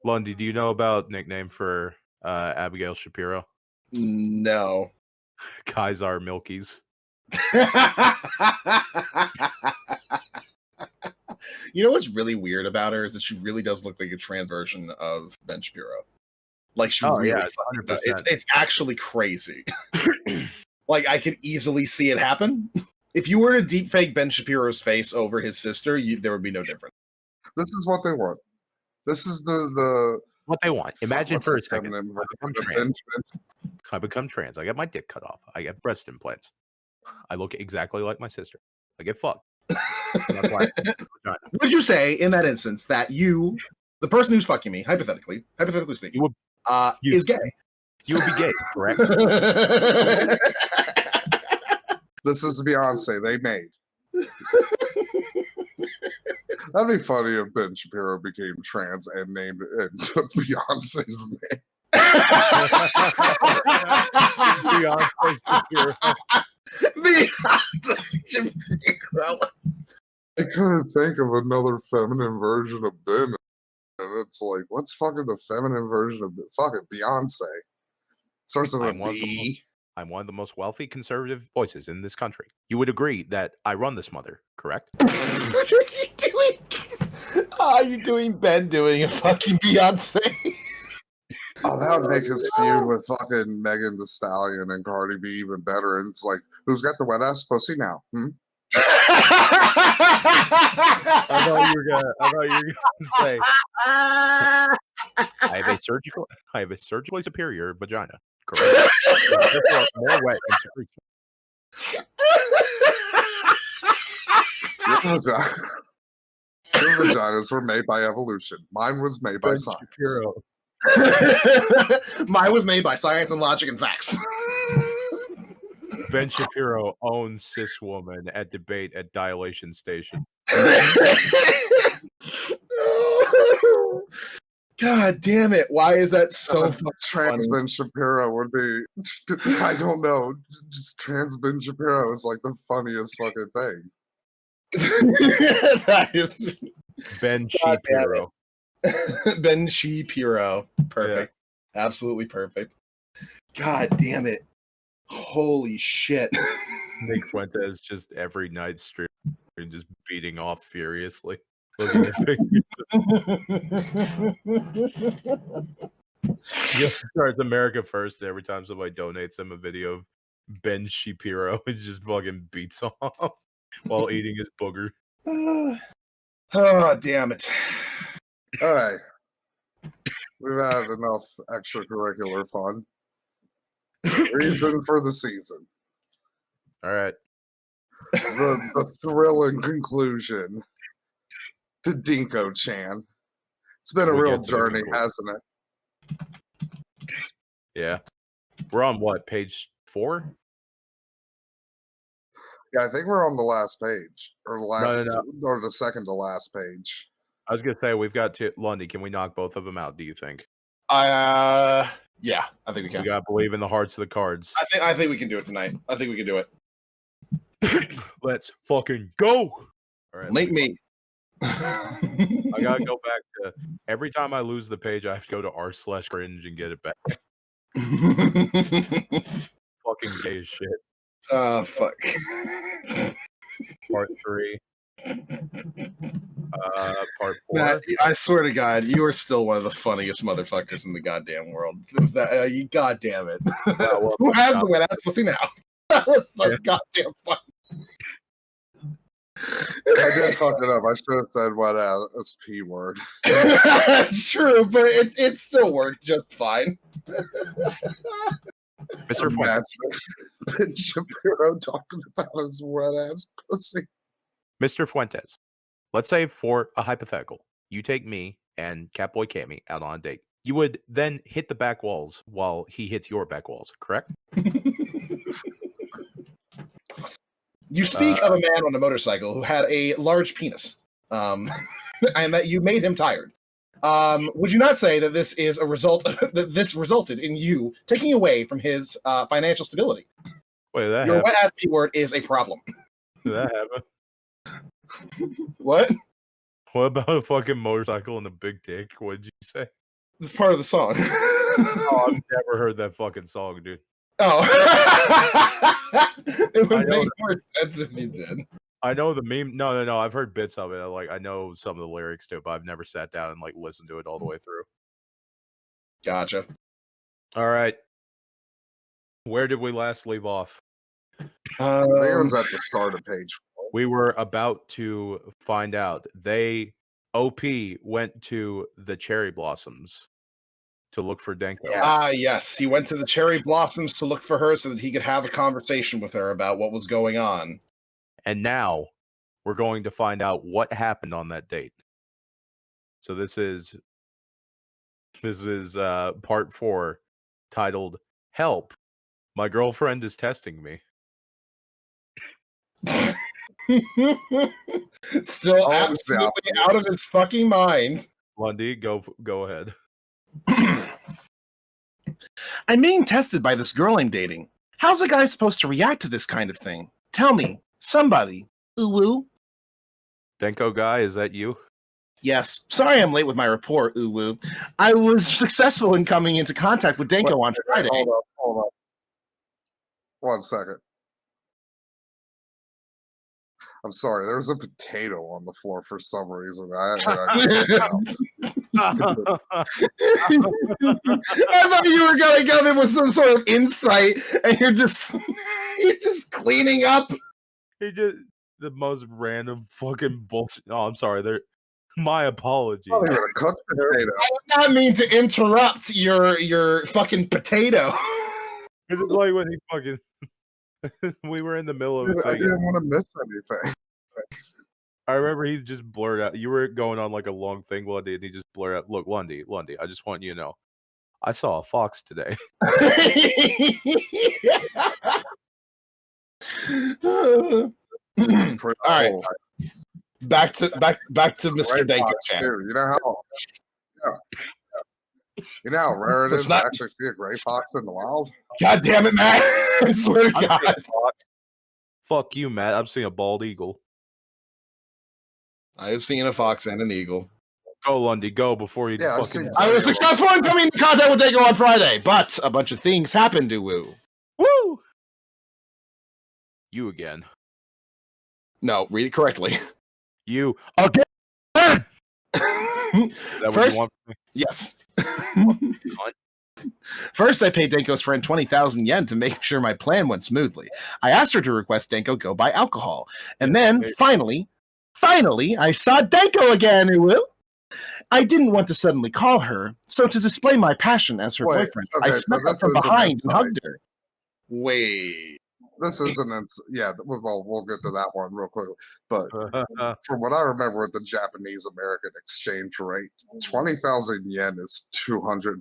Lundy, do you know about nickname for Abigail Shapiro? No. Kaisar Milkies. You know what's really weird about her is that she really does look like a trans version of Ben Shapiro. Like she really fucking does. It's actually crazy. Like I could easily see it happen. If you were to deepfake Ben Shapiro's face over his sister, there would be no difference. This is what they want. This is the what they want. Imagine for a second. I become trans. I get my dick cut off. I get breast implants. I look exactly like my sister. I get fucked. Would you say in that instance that you, the person who's fucking me, hypothetically speaking, is gay? You would be gay, correct? This is Beyonce. They made. That'd be funny if Ben Shapiro became trans and named it took Beyonce's name. Beyonce Shapiro. Beyonce Shapiro. I couldn't think of another feminine version of Ben. And it's like, what's fucking the feminine version of fuck it, Beyonce? Starts with a B. I'm one of the most wealthy conservative voices in this country. You would agree that I run this mother, correct? What are you doing? Are you doing Ben doing a fucking Beyonce? Oh, that would make his feud with fucking Megan Thee Stallion and Cardi B even better. And it's like, who's got the wet ass pussy now? I thought you were gonna say I have a surgically superior vagina. Correct. More wet and secretion. Your vaginas were made by evolution. Mine was made by science. Mine was made by science and logic and facts. Ben Shapiro owns cis woman at debate at dilation station. God damn it. Why is that so trans Ben Shapiro would be, I don't know, just trans Ben Shapiro is like the funniest fucking thing. That is Ben Shapiro. Ben Shapiro. Perfect. Yeah. Absolutely perfect. God damn it. Holy shit. Nick Fuentes just every night stream just beating off furiously. Starts America First every time somebody donates him a video of Ben Shapiro. It just fucking beats off while eating his booger. Oh, damn it. All right. We've had enough extracurricular fun. Reason for the season. All right. The thrilling conclusion to Denko Chan. It's been a real journey, hasn't it? Yeah. We're on what, page 4? Yeah, I think we're on the last page. Or the last or the second to last page. I was gonna say we've got Lundy. Can we knock both of them out, do you think? Yeah, I think we can. We gotta believe in the hearts of the cards. I think we can do it tonight. I think we can do it. Let's fucking go. All right. Make me. I gotta go back to every time I lose the page, I have to go to r/cringe and get it back. Fucking gay as shit. Oh, fuck. Part 3. Part 4. Matt, I swear to God, you are still one of the funniest motherfuckers in the goddamn world. You goddamn it. Who has the wet ass pussy now? That was so goddamn funny. I did fuck it up. I should have said wet ass P word. True, but it still worked just fine. Mr. Fuentes. Ben Shapiro talking about his wet ass pussy. Mr. Fuentes, let's say for a hypothetical, you take me and Catboy Cammy out on a date. You would then hit the back walls while he hits your back walls, correct? You speak of a man on a motorcycle who had a large penis, and that you made him tired. Would you not say that this is a result that this resulted in you taking away from his financial stability? Wait, that your wet ass P word is a problem. Did that happen? What? What about a fucking motorcycle and a big dick? What did you say? It's part of the song. Oh, I've never heard that fucking song, dude. Oh. It would make more sense if he did. I know the meme. No. I've heard bits of it. Like I know some of the lyrics too, but I've never sat down and like listened to it all the way through. Gotcha. All right. Where did we last leave off? I think it was at the start of page 4. We were about to find out. OP went to the cherry blossoms to look for Denko. Yes. Yes. He went to the cherry blossoms to look for her so that he could have a conversation with her about what was going on. And now we're going to find out what happened on that date. So this is part 4, titled "Help! My girlfriend is testing me." Still absolutely out of his fucking mind. Lundy, go ahead. I'm being tested by this girl I'm dating. How's a guy supposed to react to this kind of thing? Tell me, somebody. Uwu? Denko guy, is that you? Yes. Sorry I'm late with my report, Uwu. I was successful in coming into contact with Denko on Friday. Hold up. 1 second. I'm sorry, there was a potato on the floor for some reason. I thought you were gonna go there with some sort of insight, and you're just cleaning up. He just the most random fucking bullshit. Oh, I'm sorry. My apologies. a cooked potato. I did not mean to interrupt your fucking potato. Because it's like when he fucking. We were in the middle of it. I didn't want to miss anything. I remember he just blurred out. You were going on like a long thing, Lundy, and he just blurred out, "Look, Lundy, I just want you to know, I saw a fox today." All right, back to Mr. Denko. You know how? Yeah. You know how rare it is to actually see a gray fox in the wild? God damn it, Matt. I swear to God. Fuck you, Matt. I'm seeing a bald eagle. I have seen a fox and an eagle. Go, Lundy, go before you fucking... I was successful in coming in contact with Denko on Friday, but a bunch of things happened to Woo. Woo! You again. No, read it correctly. You again. First, yes. First, I paid Denko's friend 20,000 yen to make sure my plan went smoothly. I asked her to request Denko go buy alcohol. And then, finally, I saw Denko again, I didn't want to suddenly call her, so to display my passion as her boyfriend, I snuck up from behind and hugged her. Wait. This isn't, well, we'll get to that one real quickly. But from what I remember with the Japanese-American exchange rate, 20,000 yen is $200.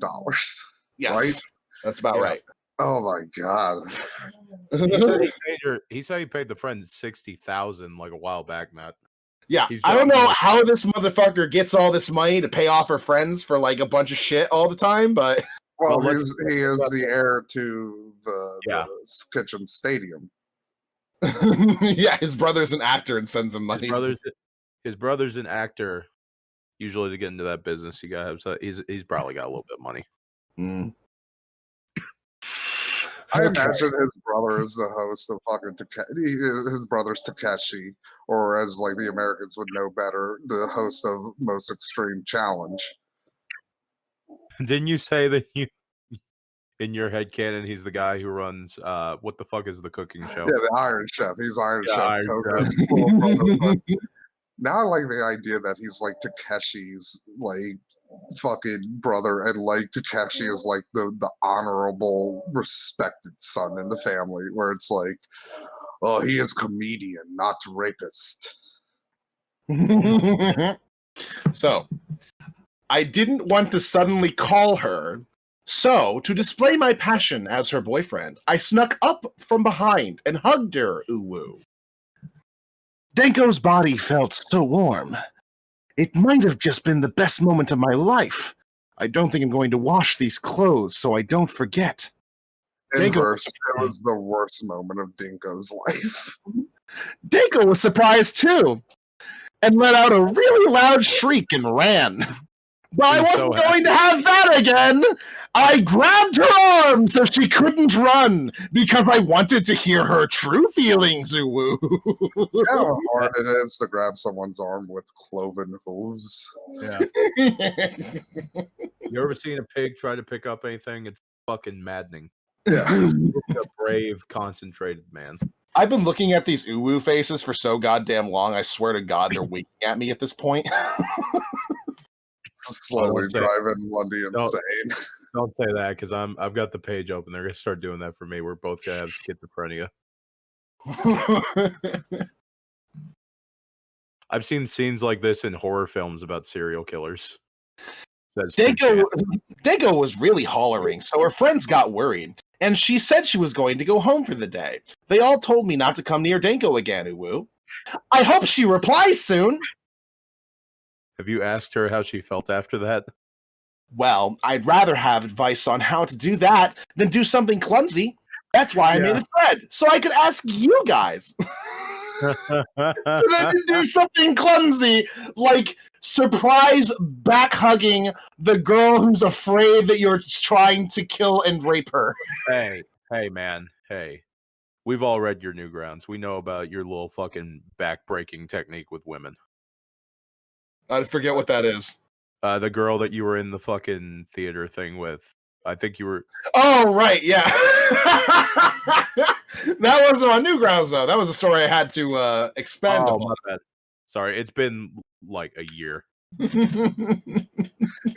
Yes. Right? That's about right. Oh my God. He said he paid the friend 60,000 like a while back, Matt. Yeah, I don't know how this motherfucker gets all this money to pay off her friends for like a bunch of shit all the time, but well, he is the heir to the kitchen stadium. Yeah, his brother's an actor and sends him money. His brother's an actor. Usually, to get into that business, you gotta have. So he's probably got a little bit of money. Mm. I imagine his brother is the host of fucking his brother's Takeshi, or as like the Americans would know better, the host of Most Extreme Challenge. Didn't you say that in your head canon, he's the guy who runs what the fuck is the cooking show? Yeah, the Iron Chef. He's Iron Chef. Iron Chef. Now I like the idea that he's like Takeshi's like fucking brother, and like Takeshi is like the honorable, respected son in the family, where it's like, oh, he is comedian, not rapist. So, I didn't want to suddenly call her, so to display my passion as her boyfriend, I snuck up from behind and hugged her, Uwu. Denko's body felt so warm. It might have just been the best moment of my life. I don't think I'm going to wash these clothes so I don't forget. Inverse, it was the worst moment of Denko's life. Denko was surprised too, and let out a really loud shriek and ran. But I wasn't going to have that again. I grabbed her arm so she couldn't run because I wanted to hear her true feelings, Uwu. You know how hard it is to grab someone's arm with cloven hooves? Yeah. You ever seen a pig try to pick up anything? It's fucking maddening. Yeah. It's a brave, concentrated man. I've been looking at these Uwu faces for so goddamn long, I swear to God they're winking at me at this point. Slowly driving Lundy insane. Don't say that, because I've got the page open. They're gonna start doing that for me. We're both gonna have schizophrenia. I've seen scenes like this in horror films about serial killers. Denko was really hollering, so her friends got worried, and she said she was going to go home for the day. They all told me not to come near Denko again, Uwu. I hope she replies soon. Have you asked her how she felt after that? Well, I'd rather have advice on how to do that than do something clumsy. That's why I made a thread, so I could ask you guys. Then do something clumsy, like surprise back hugging the girl who's afraid that you're trying to kill and rape her. Hey, man. Hey. We've all read your Newgrounds. We know about your little fucking back-breaking technique with women. I forget what that is. The girl that you were in the fucking theater thing with. I think you were... Oh, right, yeah. That wasn't on Newgrounds, though. That was a story I had to expand on. My bad. Sorry, it's been like a year. It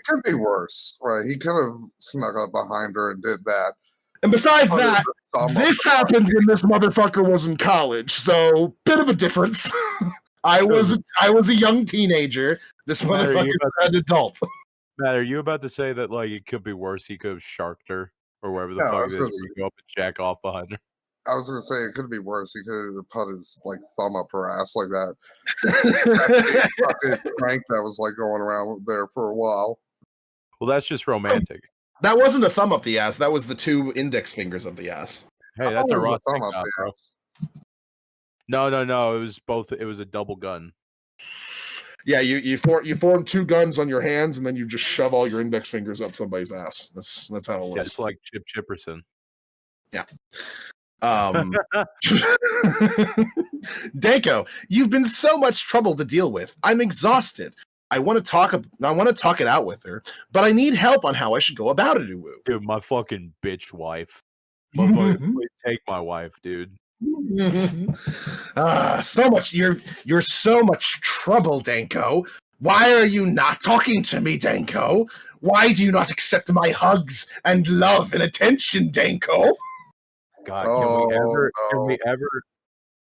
could be worse, right? He could have snuck up behind her and did that. And besides that, this happened when this motherfucker was in college, so bit of a difference. I was a young teenager. This motherfucker's an adult. Matt, are you about to say that like it could be worse? He could have sharked her or wherever the fuck it is, where you go up and jack off behind her. I was gonna say it could be worse. He could have put his like thumb up her ass like that. Fucking prank that was like going around there for a while. Well, that's just romantic. That wasn't a thumb up the ass. That was the 2 index fingers of the ass. Hey, that's a raw thumb up the ass. No. It was both. It was a double gun. Yeah, you form 2 guns on your hands, and then you just shove all your index fingers up somebody's ass. That's how it was. Yeah, it's like Chip Chipperson. Yeah. Denko, you've been so much trouble to deal with. I'm exhausted. I want to talk it out with her, but I need help on how I should go about it, Uwu. Dude, my fucking bitch wife. Motherfucker, take my wife, dude. So much you're so much trouble, Denko. Why are you not talking to me, Denko? Why do you not accept my hugs and love and attention, Denko? God,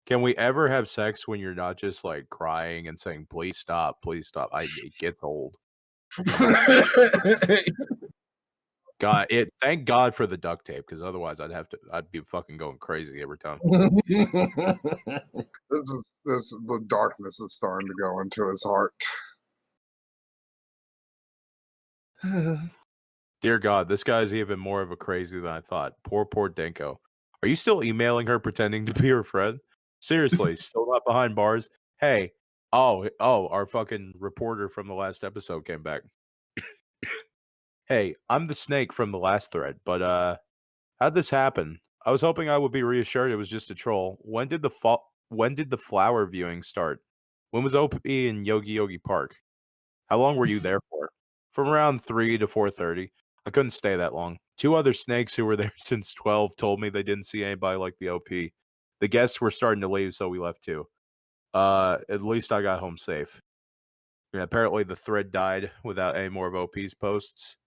can we ever have sex when you're not just like crying and saying, please stop, please stop? It gets old. God, thank God for the duct tape, because otherwise I'd be fucking going crazy every time. The darkness is starting to go into his heart. Dear God, this guy's even more of a crazy than I thought. Poor Denko. Are you still emailing her pretending to be her friend? Seriously, still not behind bars? Hey, our fucking reporter from the last episode came back. Hey, I'm the snake from the last thread, but how'd this happen? I was hoping I would be reassured it was just a troll. When did the flower viewing start? When was OP in Yogi Park? How long were you there for? From around 3 to 4:30. I couldn't stay that long. 2 other snakes who were there since 12 told me they didn't see anybody like the OP. The guests were starting to leave, so we left too. At least I got home safe. Yeah, apparently the thread died without any more of OP's posts.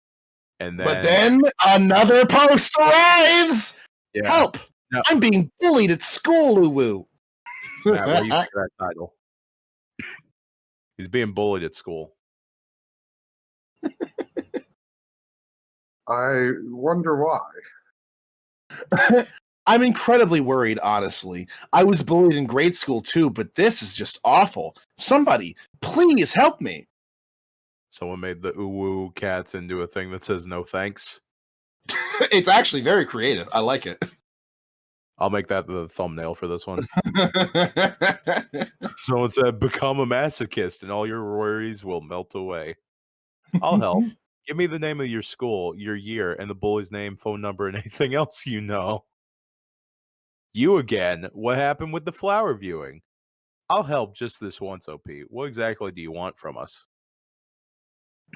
But then another post arrives! Yeah. Help! No. I'm being bullied at school, Uwu. Matt, what do you think of that title? He's being bullied at school. I wonder why. I'm incredibly worried, honestly. I was bullied in grade school too, but this is just awful. Somebody, please help me. Someone made the Uwu cats into a thing that says no thanks. It's actually very creative. I like it. I'll make that the thumbnail for this one. Someone said, become a masochist and all your worries will melt away. I'll help. Give me the name of your school, your year, and the bully's name, phone number, and anything else you know. You again. What happened with the flower viewing? I'll help just this once, OP. What exactly do you want from us?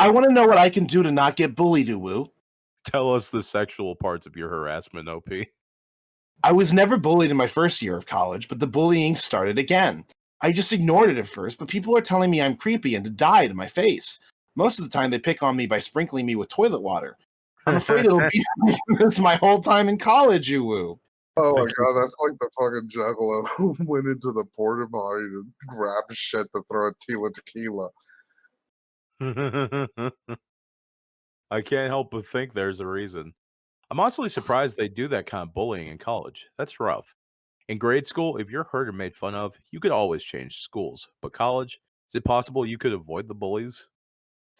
I want to know what I can do to not get bullied, Uwu. Tell us the sexual parts of your harassment, OP. I was never bullied in my first year of college, but the bullying started again. I just ignored it at first, but people are telling me I'm creepy and to die to my face. Most of the time, they pick on me by sprinkling me with toilet water. I'm afraid it'll be this my whole time in college, Uwu. Oh my god, that's like the fucking juggalo who went into the porta potty to grab shit to throw a Tila tequila. I can't help but think there's a reason. I'm honestly surprised they do that kind of bullying in college. That's rough. In grade school, if you're hurt or made fun of, you could always change schools. But college, is it possible you could avoid the bullies?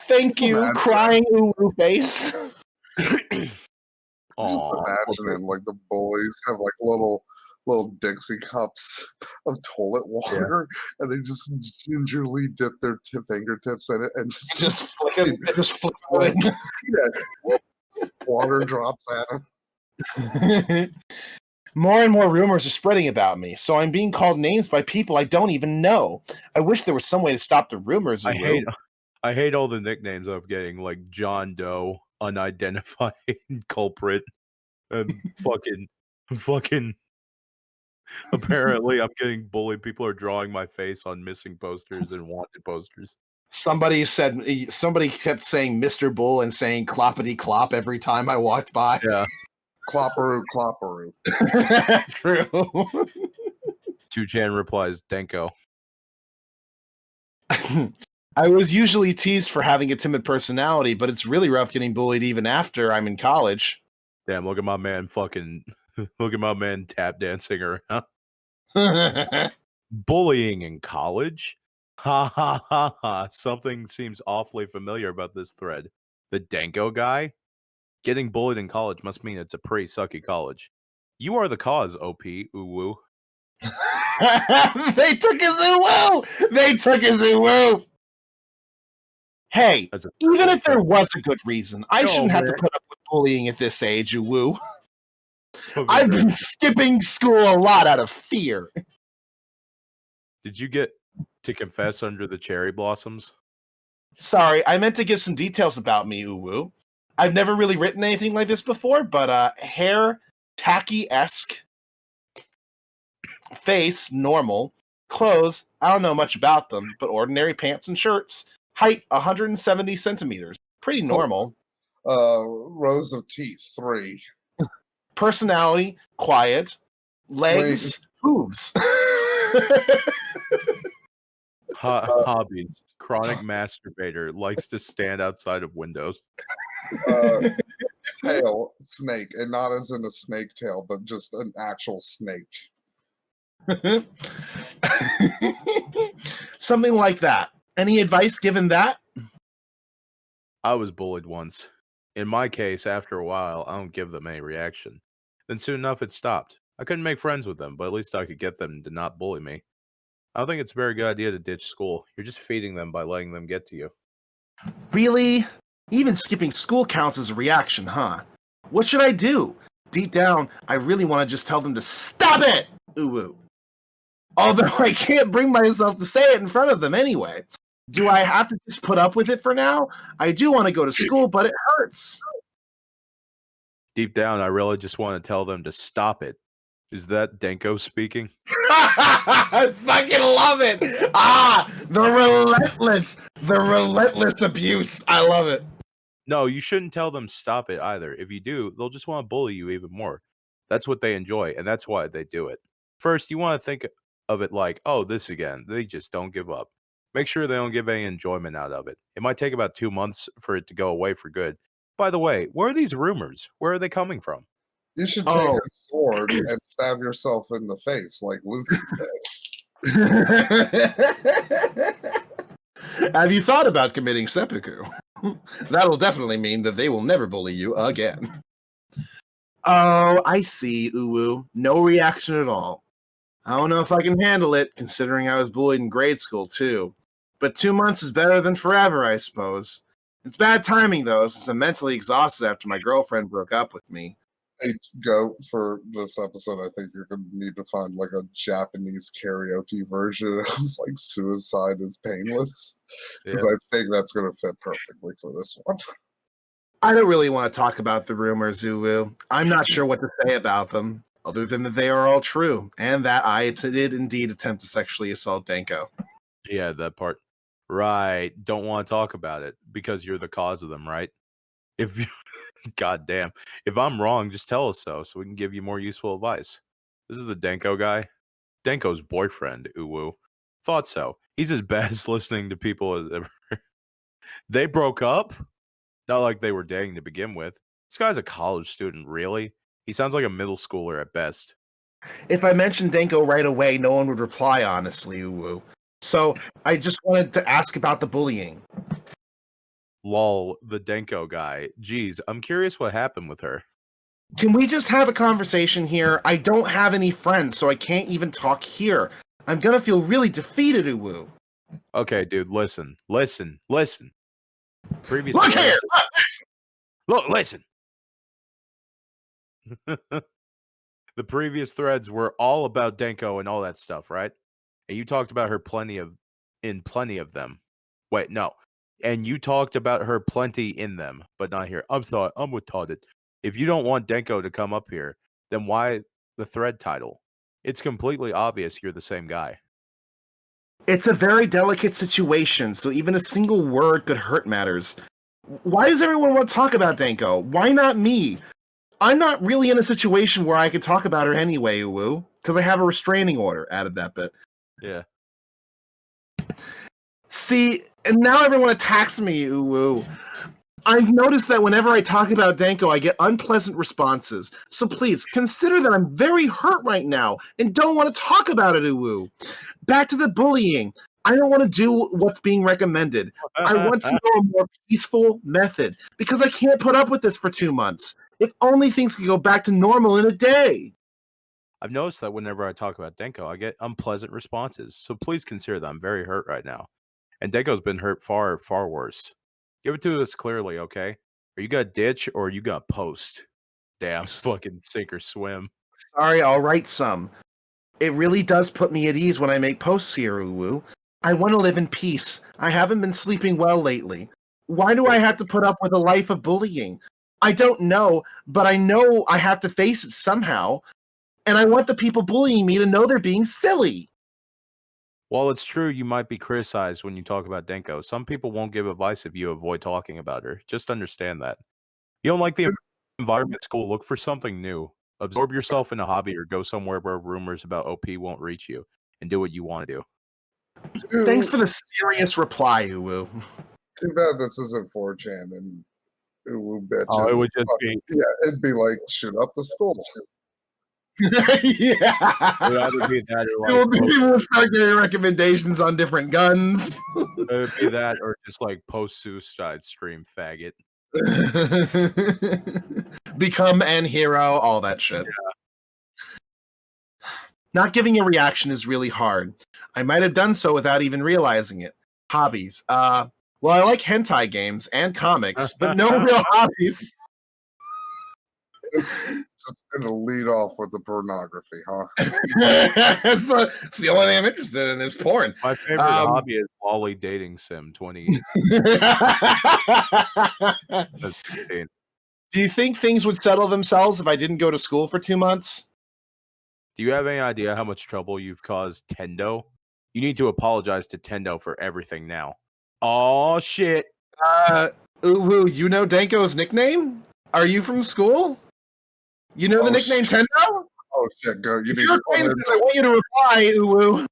Thank you, crying Uwu face. Just imagining like the bullies have like little Dixie cups of toilet water, and they just gingerly dip their fingertips in it and just flick it. Yeah. Water drops at them. More and more rumors are spreading about me, so I'm being called names by people I don't even know. I wish there was some way to stop the rumors. I hate all the nicknames I'm getting, like John Doe, unidentified culprit, and fucking. Apparently, I'm getting bullied. People are drawing my face on missing posters and wanted posters. Somebody kept saying Mr. Bull and saying cloppity clop every time I walked by. Yeah. Clopperoo, clopperoo. True. 2chan replies, Denko. I was usually teased for having a timid personality, but it's really rough getting bullied even after I'm in college. Damn, look at my man look at my man tap dancing around. Bullying in college? Ha ha ha ha. Something seems awfully familiar about this thread. The Denko guy? Getting bullied in college must mean it's a pretty sucky college. You are the cause, OP, Uwu. They took his Uwu! They took his Uwu! Hey, even if there was a good reason, I shouldn't have to put up with bullying at this age, Uwu. I've been skipping school a lot out of fear. Did you get to confess under the cherry blossoms? Sorry, I meant to give some details about me, Uwu. I've never really written anything like this before, but hair, tacky-esque. Face, normal. Clothes, I don't know much about them, but ordinary pants and shirts. Height, 170 centimeters. Pretty normal. Rows of teeth, 3. Personality, quiet. Legs, hooves. Hobbies. Chronic masturbator. Likes to stand outside of windows. Tail, snake. And not as in a snake tail, but just an actual snake. Something like that. Any advice given that? I was bullied once. In my case, after a while, I don't give them any reaction. Then soon enough, it stopped. I couldn't make friends with them, but at least I could get them to not bully me. I don't think it's a very good idea to ditch school. You're just feeding them by letting them get to you. Really? Even skipping school counts as a reaction, huh? What should I do? Deep down, I really want to just tell them to stop it! Uwu. Although I can't bring myself to say it in front of them anyway. Do I have to just put up with it for now? I do want to go to school, but it hurts. Deep down, I really just want to tell them to stop it. Is that Denko speaking? I fucking love it. The relentless abuse. I love it. No, you shouldn't tell them stop it either. If you do, they'll just want to bully you even more. That's what they enjoy, and that's why they do it. First, you want to think of it like, oh, this again. They just don't give up. Make sure they don't give any enjoyment out of it. It might take about 2 months for it to go away for good. By the way, where are these rumors? Where are they coming from? You should take a sword and stab yourself in the face like Luffy did. Have you thought about committing seppuku? That'll definitely mean that they will never bully you again. Oh, I see, Uwu. No reaction at all. I don't know if I can handle it, considering I was bullied in grade school, too. But 2 months is better than forever, I suppose. It's bad timing, though, since I'm mentally exhausted after my girlfriend broke up with me. Hey, go for this episode. I think you're going to need to find like a Japanese karaoke version of like "Suicide is Painless," because I think that's going to fit perfectly for this one. I don't really want to talk about the rumors, Uwu. I'm not sure what to say about them, other than that they are all true, and that I did indeed attempt to sexually assault Denko. Yeah, that part. Right. Don't want to talk about it because you're the cause of them, right? If you, God damn. If I'm wrong, just tell us so we can give you more useful advice. This is the Denko guy. Denko's boyfriend, Uwu. Thought so. He's as bad as listening to people as ever. They broke up? Not like they were dating to begin with. This guy's a college student, really? He sounds like a middle schooler at best. If I mentioned Denko right away, no one would reply, honestly, Uwu. So I just wanted to ask about the bullying. Lol, the Denko guy. Geez, I'm curious what happened with her. Can we just have a conversation here? I don't have any friends, so I can't even talk here. I'm gonna feel really defeated, Uwu. Okay, dude, listen. Previous Look here! Look, listen! The previous threads were all about Denko and all that stuff, right? And you talked about her plenty of them. Wait, no. And you talked about her plenty in them, but not here. I'm retarded. If you don't want Denko to come up here, then why the thread title? It's completely obvious you're the same guy. It's a very delicate situation, so even a single word could hurt matters. Why does everyone want to talk about Denko? Why not me? I'm not really in a situation where I could talk about her anyway, Uwu, because I have a restraining order. Added that bit. Yeah. See, and now everyone attacks me, Uwu. I've noticed that whenever I talk about Denko, I get unpleasant responses. So please, consider that I'm very hurt right now and don't want to talk about it, Uwu. Back to the bullying. I don't want to do what's being recommended. I want to know a more peaceful method because I can't put up with this for 2 months. If only things could go back to normal in a day. I've noticed that whenever I talk about Denko, I get unpleasant responses. So please consider that I'm very hurt right now. And Denko's been hurt far, far worse. Give it to us clearly, okay? Are you gonna ditch or are you gonna post? Damn, fucking sink or swim. Sorry, I'll write some. It really does put me at ease when I make posts here, Uwu. I want to live in peace. I haven't been sleeping well lately. Why do I have to put up with a life of bullying? I don't know, but I know I have to face it somehow. And I want the people bullying me to know they're being silly. While it's true you might be criticized when you talk about Denko, some people won't give advice if you avoid talking about her. Just understand that. You don't like the environment at school, look for something new. Absorb yourself in a hobby or go somewhere where rumors about OP won't reach you and do what you want to do. Thanks for the serious reply, Uwu. Too bad this isn't 4chan and Uwu bitches. Oh, it would just be... Yeah, it'd be like, shoot up the school. Yeah. It would either be that or like... People will start getting recommendations on different guns. It would be that or just like post-suicide stream faggot. Become an hero, all that shit. Yeah. Not giving a reaction is really hard. I might have done so without even realizing it. Hobbies. Well, I like hentai games and comics, but no real hobbies. Just gonna lead off with the pornography, huh? It's the only thing I'm interested in is porn. My favorite hobby is Lolly Dating Sim 20. That's insane. Do you think things would settle themselves if I didn't go to school for 2 months? Do you have any idea how much trouble you've caused Tendo? You need to apologize to Tendo for everything now. Oh shit. Uwu, you know Denko's nickname? Are you from school? You know the nickname shit. Tendo? Oh shit, go. You need I want you to reply, Uwu. You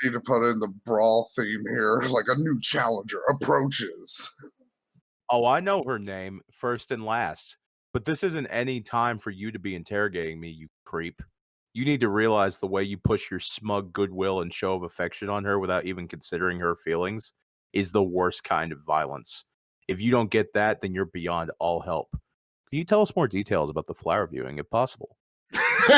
need to put in the brawl theme here, like a new challenger approaches. Oh, I know her name, first and last. But this isn't any time for you to be interrogating me, you creep. You need to realize the way you push your smug goodwill and show of affection on her without even considering her feelings is the worst kind of violence. If you don't get that, then you're beyond all help. Can you tell us more details about the flower viewing, if possible? The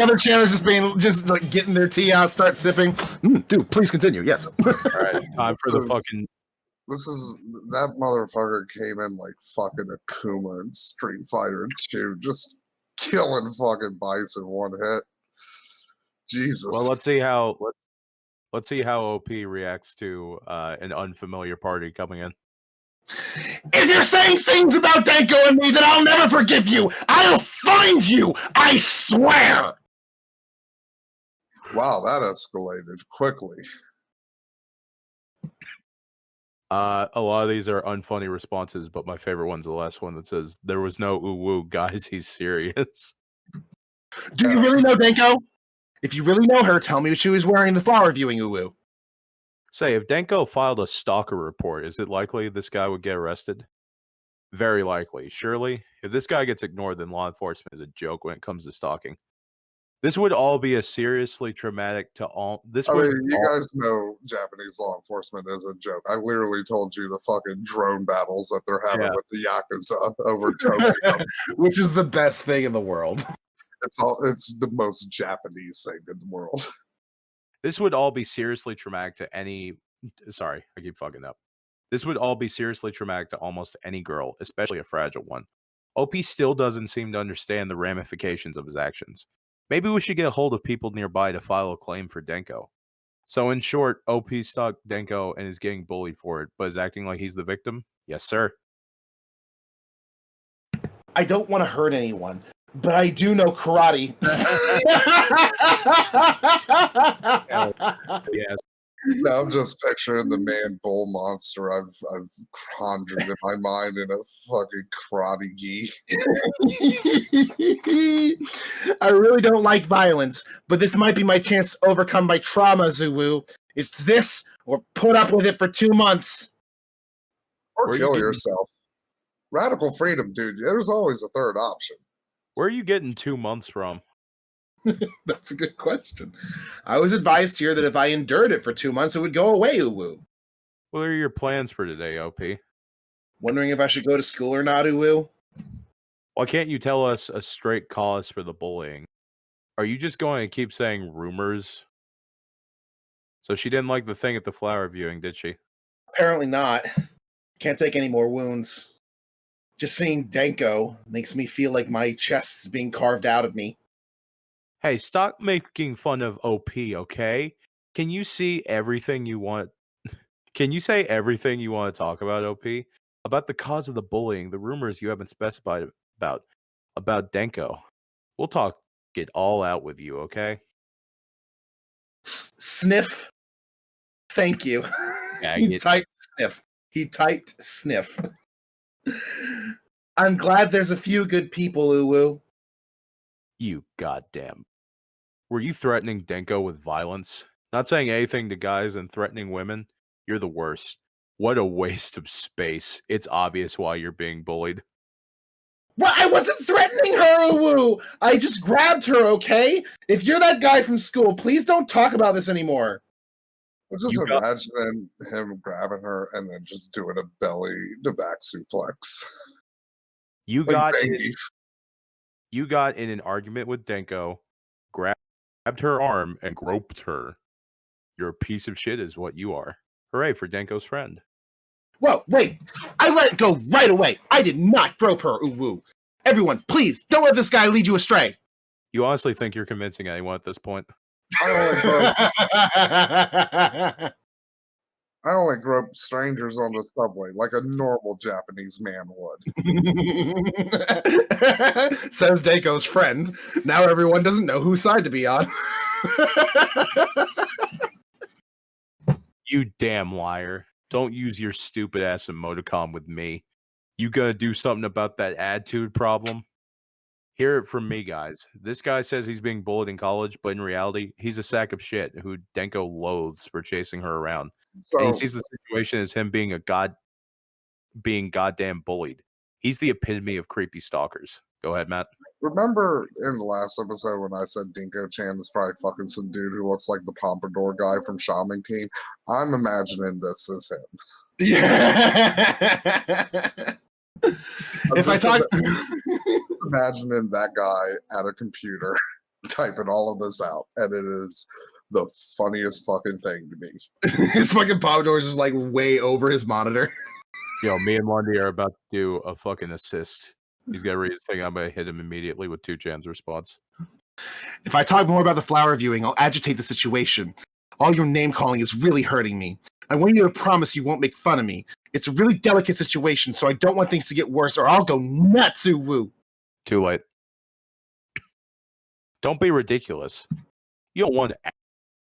other channels just like getting their tea out, start sipping. Dude, please continue. Yes. All right, time for the fucking That motherfucker came in like fucking Akuma in Street Fighter 2, just killing fucking Bison one hit. Jesus. Well, let's see how OP reacts to an unfamiliar party coming in. If you're saying things about Denko and me, then I'll never forgive you. I'll find you. I swear. Wow, that escalated quickly. A lot of these are unfunny responses, but my favorite one's the last one that says, "There was no ooh woo, guys. He's serious." Do you really know Denko? If you really know her, tell me what she was wearing in the flower viewing, uwu. Say, if Denko filed a stalker report, is it likely this guy would get arrested? Very likely. Surely, if this guy gets ignored, then law enforcement is a joke when it comes to stalking. This would all be a seriously traumatic to all. You guys know Japanese law enforcement is a joke. I literally told you the fucking drone battles that they're having with the Yakuza over Tokyo. Which is the best thing in the world. It's the most Japanese thing in the world. This would all be seriously traumatic to any. Sorry, I keep fucking up. This would all be seriously traumatic to almost any girl, especially a fragile one. OP still doesn't seem to understand the ramifications of his actions. Maybe we should get a hold of people nearby to file a claim for Denko. So in short, OP stalked Denko and is getting bullied for it, but is acting like he's the victim? Yes, sir. I don't want to hurt anyone, but I do know karate. Yes. Now I'm just picturing the man bull monster I've conjured in my mind in a fucking karate gi. I really don't like violence, but this might be my chance to overcome my trauma, Zuwu. It's this or put up with it for 2 months. Or kill yourself. Radical freedom, dude. There's always a third option. Where are you getting 2 months from? That's a good question. I was advised here that if I endured it for 2 months, it would go away, Uwu. What are your plans for today, OP? Wondering if I should go to school or not, Uwu? Why can't you tell us a straight cause for the bullying? Are you just going to keep saying rumors? So she didn't like the thing at the flower viewing, did she? Apparently not. Can't take any more wounds. Just seeing Denko makes me feel like my chest is being carved out of me. Hey, stop making fun of OP, okay? Can you see everything you want? Can you say everything you want to talk about, OP? About the cause of the bullying, the rumors you haven't specified about Denko. We'll talk it all out with you, okay? Sniff. Thank you. He typed sniff. He typed sniff. I'm glad there's a few good people, Uwu. You goddamn. Were you threatening Denko with violence? Not saying anything to guys and threatening women? You're the worst. What a waste of space. It's obvious why you're being bullied. Well, I wasn't threatening her, Uwu! I just grabbed her, okay? If you're that guy from school, please don't talk about this anymore. I'm just imagining him grabbing her and then just doing a belly to back suplex. You got in an argument with Denko, grabbed her arm, and groped her. You're a piece of shit is what you are. Hooray for Denko's friend. Whoa, wait. I let it go right away. I did not grope her, Uwu. Everyone, please, don't let this guy lead you astray. You honestly think you're convincing anyone at this point? I only grope strangers on the subway like a normal Japanese man would. Says Denko's friend. Now everyone doesn't know whose side to be on. You damn liar. Don't use your stupid ass emoticon with me. You gonna do something about that attitude problem? Hear it from me, guys. This guy says he's being bullied in college, but in reality, he's a sack of shit who Denko loathes for chasing her around. So, and he sees the situation as him being being goddamn bullied. He's the epitome of creepy stalkers. Go ahead, Matt. Remember in the last episode when I said Denko-chan is probably fucking some dude who looks like the Pompadour guy from Shaman King? I'm imagining this as him. Yeah. If I talk, imagining that guy at a computer typing all of this out, and it is the funniest fucking thing to me. His fucking pop doors is like way over his monitor. Yo, me and Lundy are about to do a fucking assist. He's got to read his thing. I'm going to hit him immediately with 2chan's response. If I talk more about the flower viewing, I'll agitate the situation. All your name calling is really hurting me. I want you to promise you won't make fun of me. It's a really delicate situation, so I don't want things to get worse or I'll go nuts, woo. Too late. Don't be ridiculous. You don't want to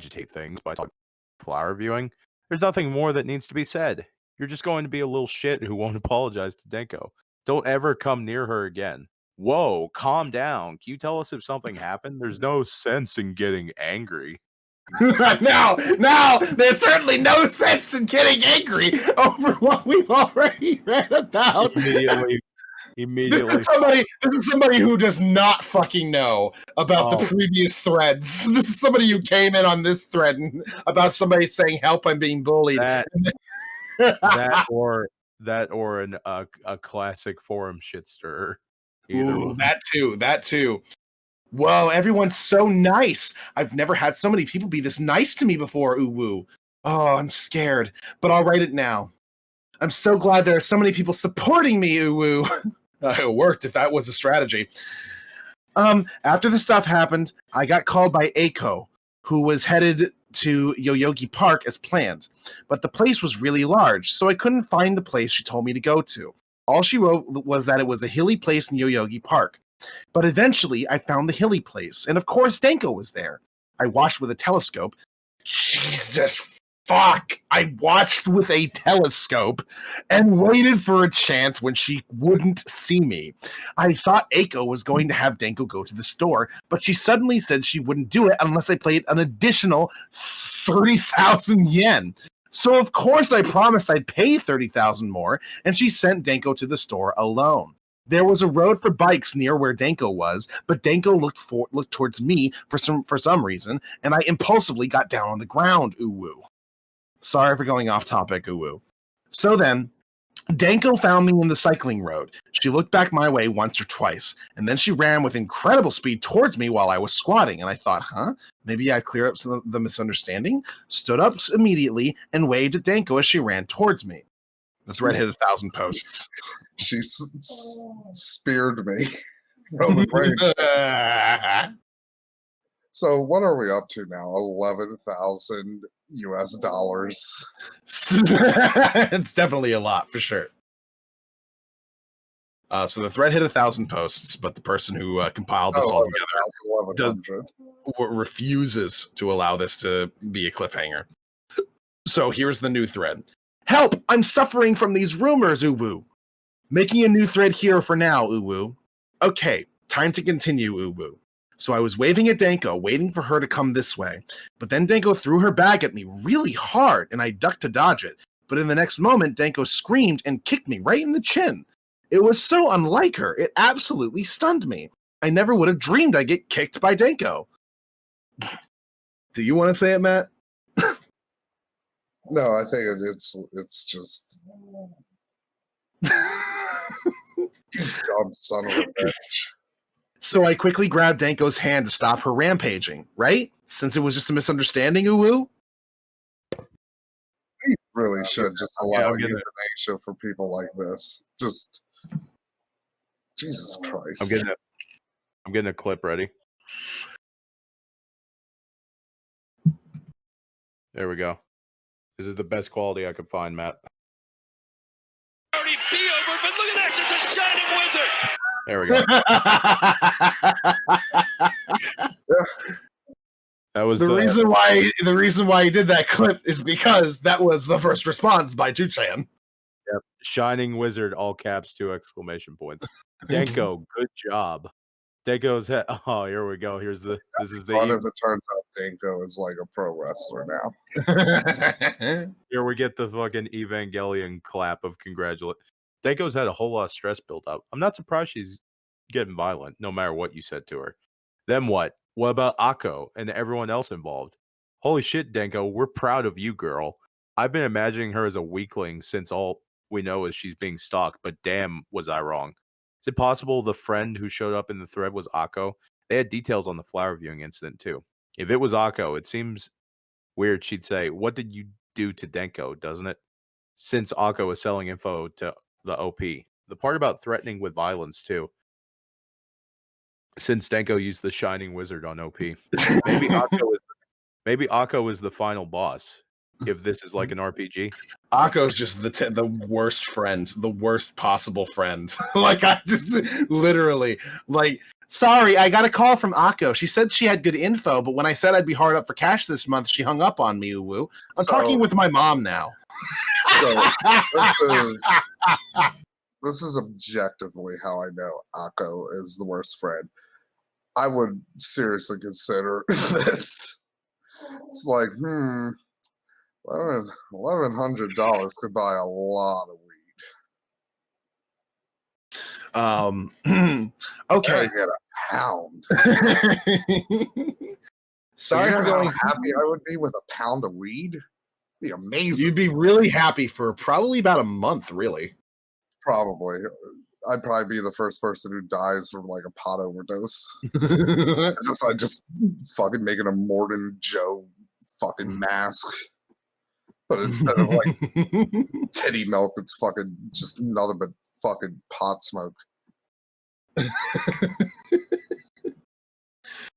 agitate things by talking flower viewing. There's nothing more that needs to be said. You're just going to be a little shit who won't apologize to Denko. Don't ever come near her again. Whoa, calm down. Can you tell us if something happened? There's no sense in getting angry. Now, there's certainly no sense in getting angry over what we've already read about. Immediately. This is somebody who does not fucking know about the previous threads. This is somebody who came in on this thread about somebody saying, "Help! I'm being bullied." That or a classic forum shit stirrer. Ooh, that too. Whoa, everyone's so nice. I've never had so many people be this nice to me before, woo. Oh, I'm scared, but I'll write it now. I'm so glad there are so many people supporting me, woo. It worked if that was a strategy. After the stuff happened, I got called by Aiko, who was headed to Yoyogi Park as planned. But the place was really large, so I couldn't find the place she told me to go to. All she wrote was that it was a hilly place in Yoyogi Park. But eventually, I found the hilly place, and of course, Denko was there. I watched with a telescope. Jesus fuck! I watched with a telescope and waited for a chance when she wouldn't see me. I thought Aiko was going to have Denko go to the store, but she suddenly said she wouldn't do it unless I paid an additional 30,000 yen. So of course I promised I'd pay 30,000 more, and she sent Denko to the store alone. There was a road for bikes near where Denko was, but Denko looked towards me for some reason, and I impulsively got down on the ground, woo. Sorry for going off topic, woo. So then, Denko found me in the cycling road. She looked back my way once or twice, and then she ran with incredible speed towards me while I was squatting, and I thought, maybe I clear up some of the misunderstanding? Stood up immediately and waved at Denko as she ran towards me. The thread hit 1,000 posts. She speared me from the brain. So what are we up to now? 11,000 US dollars. It's definitely a lot for sure. So the thread hit 1,000 posts, but the person who compiled this all together refuses to allow this to be a cliffhanger. So here's the new thread. Help! I'm suffering from these rumors, uwu. Making a new thread here for now, uwu. Okay, time to continue, uwu. So I was waving at Denko, waiting for her to come this way. But then Denko threw her bag at me really hard, and I ducked to dodge it. But in the next moment, Denko screamed and kicked me right in the chin. It was so unlike her, it absolutely stunned me. I never would have dreamed I'd get kicked by Denko. Do you want to say it, Matt? No, I think it's just you dumb son of a bitch. So I quickly grabbed Denko's hand to stop her rampaging, right? Since it was just a misunderstanding, uwu? We really should just allow euthanasia for people like this. Just Jesus Christ. I'm getting a clip ready. There we go. This is the best quality I could find, Matt. Already be over, but look at that, it's a shining wizard. There we go. That was the reason why he did that clip is because that was the first response by 2chan. Yep. Shining wizard, all caps, 2 exclamation points. Denko, good job. Denko's head. Oh, here we go. This is the. Fun if it turns out Denko is like a pro wrestler now. Here we get the fucking Evangelion clap of congratulate. Denko's had a whole lot of stress built up. I'm not surprised she's getting violent, no matter what you said to her. Then what? What about Akko and everyone else involved? Holy shit, Denko, we're proud of you, girl. I've been imagining her as a weakling since all we know is she's being stalked, but damn, was I wrong. Is it possible the friend who showed up in the thread was Akko? They had details on the flower viewing incident, too. If it was Akko, it seems weird she'd say, "What did you do to Denko?" Doesn't it? Since Akko is selling info to the OP. The part about threatening with violence too. Since Denko used the Shining Wizard on OP. Maybe Akko is the final boss. If this is like an RPG. Akko's just the worst friend, the worst possible friend. Like, I just literally, like, sorry, I got a call from Akko. She said she had good info, but when I said I'd be hard up for cash this month, she hung up on me, uwu. I'm talking with my mom now. So this is objectively how I know Akko is the worst friend. I would seriously consider this. It's like, $1,100 could buy a lot of weed. Okay. I get a pound. Sorry for going. How happy I would be with a pound of weed. Be amazing. You'd be really happy for probably about a month, really. Probably. I'd probably be the first person who dies from like a pot overdose. I just fucking making a Morton Joe fucking mask. But instead of like titty milk, it's fucking just nothing but fucking pot smoke.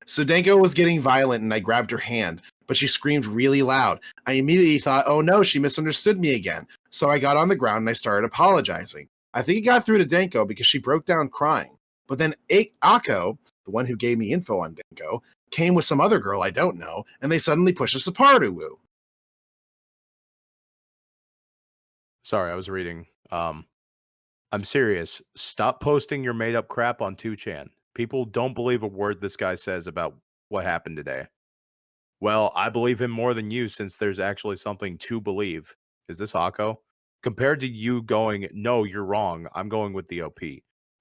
So Denko was getting violent and I grabbed her hand, but she screamed really loud. I immediately thought, oh no, she misunderstood me again. So I got on the ground and I started apologizing. I think it got through to Denko because she broke down crying. But then Akko, the one who gave me info on Denko, came with some other girl I don't know, and they suddenly pushed us apart, uwu. Sorry, I was reading. I'm serious. Stop posting your made-up crap on 2chan. People don't believe a word this guy says about what happened today. Well, I believe him more than you since there's actually something to believe. Is this Akko? Compared to you going, no, you're wrong, I'm going with the OP,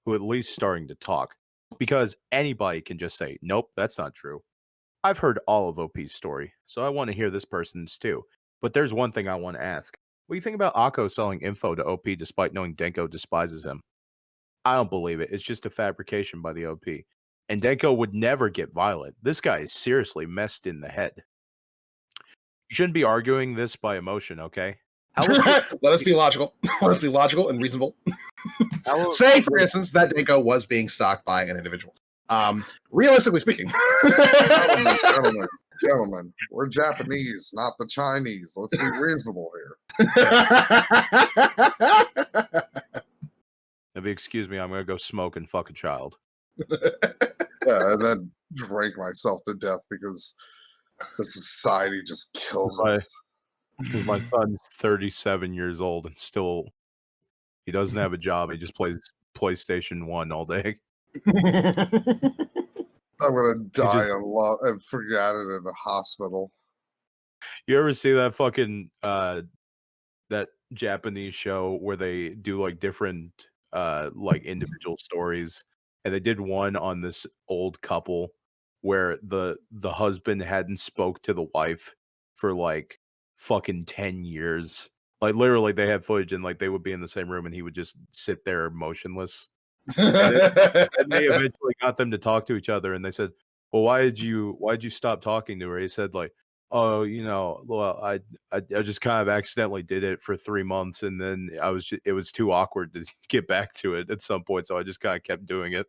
who at least starting to talk. Because anybody can just say, nope, that's not true. I've heard all of OP's story, so I want to hear this person's too. But there's one thing I want to ask. What do you think about Akko selling info to OP despite knowing Denko despises him? I don't believe it. It's just a fabrication by the OP. And Denko would never get violent. This guy is seriously messed in the head. You shouldn't be arguing this by emotion, okay? Let us be logical. Let us be logical and reasonable. Say, for instance, that Denko was being stalked by an individual. Realistically speaking. Gentlemen, we're Japanese, not the Chinese. Let's be reasonable here. Maybe excuse me, I'm gonna go smoke and fuck a child. Yeah, and then drink myself to death because the society just kills us. My son's 37 years old and still he doesn't have a job. He just plays PlayStation 1 all day. I'm gonna die and forget it in a hospital. You ever see that fucking that Japanese show where they do like different like individual stories, and they did one on this old couple where the husband hadn't spoke to the wife for like fucking 10 years. Like literally they had footage and like they would be in the same room and he would just sit there motionless. And they eventually got them to talk to each other and they said, well, why'd you stop talking to her? He said like, oh, well, I just kind of accidentally did it for 3 months and then it was too awkward to get back to it at some point, so I just kind of kept doing it.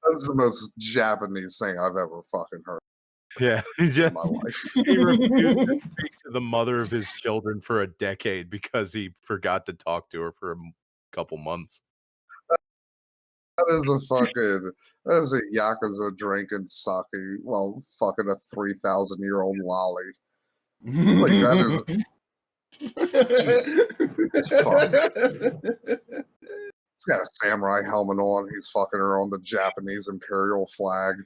That's the most Japanese thing I've ever fucking heard. Yeah, in my life. He refused to speak to the mother of his children for a decade because he forgot to talk to her for a couple months. That is a Yakuza drinking sake while fucking a 3,000-year-old lolly. Like, that is... Jesus. It's fun. He's got a samurai helmet on. He's fucking her on the Japanese imperial flag.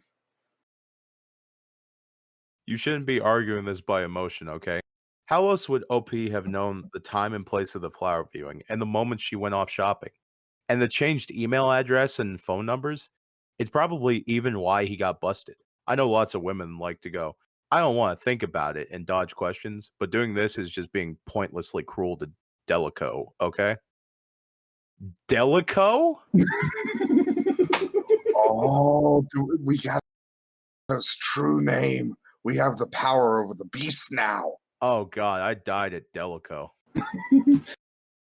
You shouldn't be arguing this by emotion, okay? How else would OP have known the time and place of the flower viewing and the moment she went off shopping? And the changed email address and phone numbers? It's probably even why he got busted. I know lots of women like to go, I don't want to think about it and dodge questions, but doing this is just being pointlessly cruel to Delico, okay? Delico? Oh, we got his true name. We have the power over the beast now. Oh God, I died at Delico.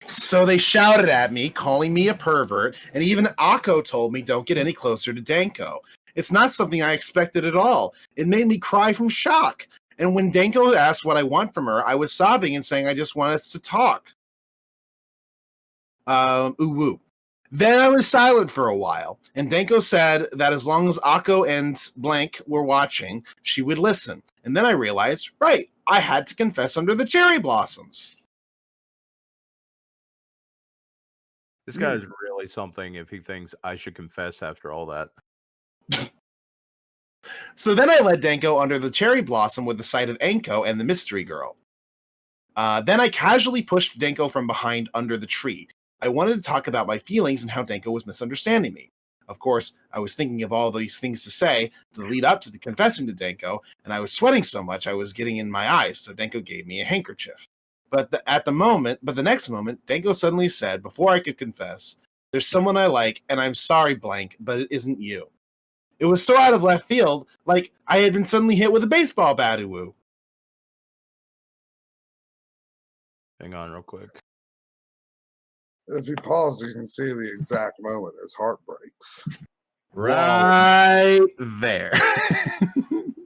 So they shouted at me, calling me a pervert, and even Akko told me don't get any closer to Denko. It's not something I expected at all. It made me cry from shock. And when Denko asked what I want from her, I was sobbing and saying I just want us to talk. Ooh woo. Then I was silent for a while, and Denko said that as long as Akko and blank were watching, she would listen. And then I realized, right, I had to confess under the cherry blossoms. This guy is really something if he thinks I should confess after all that. So then I led Denko under the cherry blossom with the sight of Enko and the mystery girl. Then I casually pushed Denko from behind under the tree. I wanted to talk about my feelings and how Denko was misunderstanding me. Of course, I was thinking of all these things to say to lead up to the confessing to Denko, and I was sweating so much I was getting in my eyes, so Denko gave me a handkerchief. But the next moment, Denko suddenly said, before I could confess, there's someone I like, and I'm sorry, blank, but it isn't you. It was so out of left field, like I had been suddenly hit with a baseball bat, woo. Hang on real quick. If you pause, you can see the exact moment his heart breaks. Right there.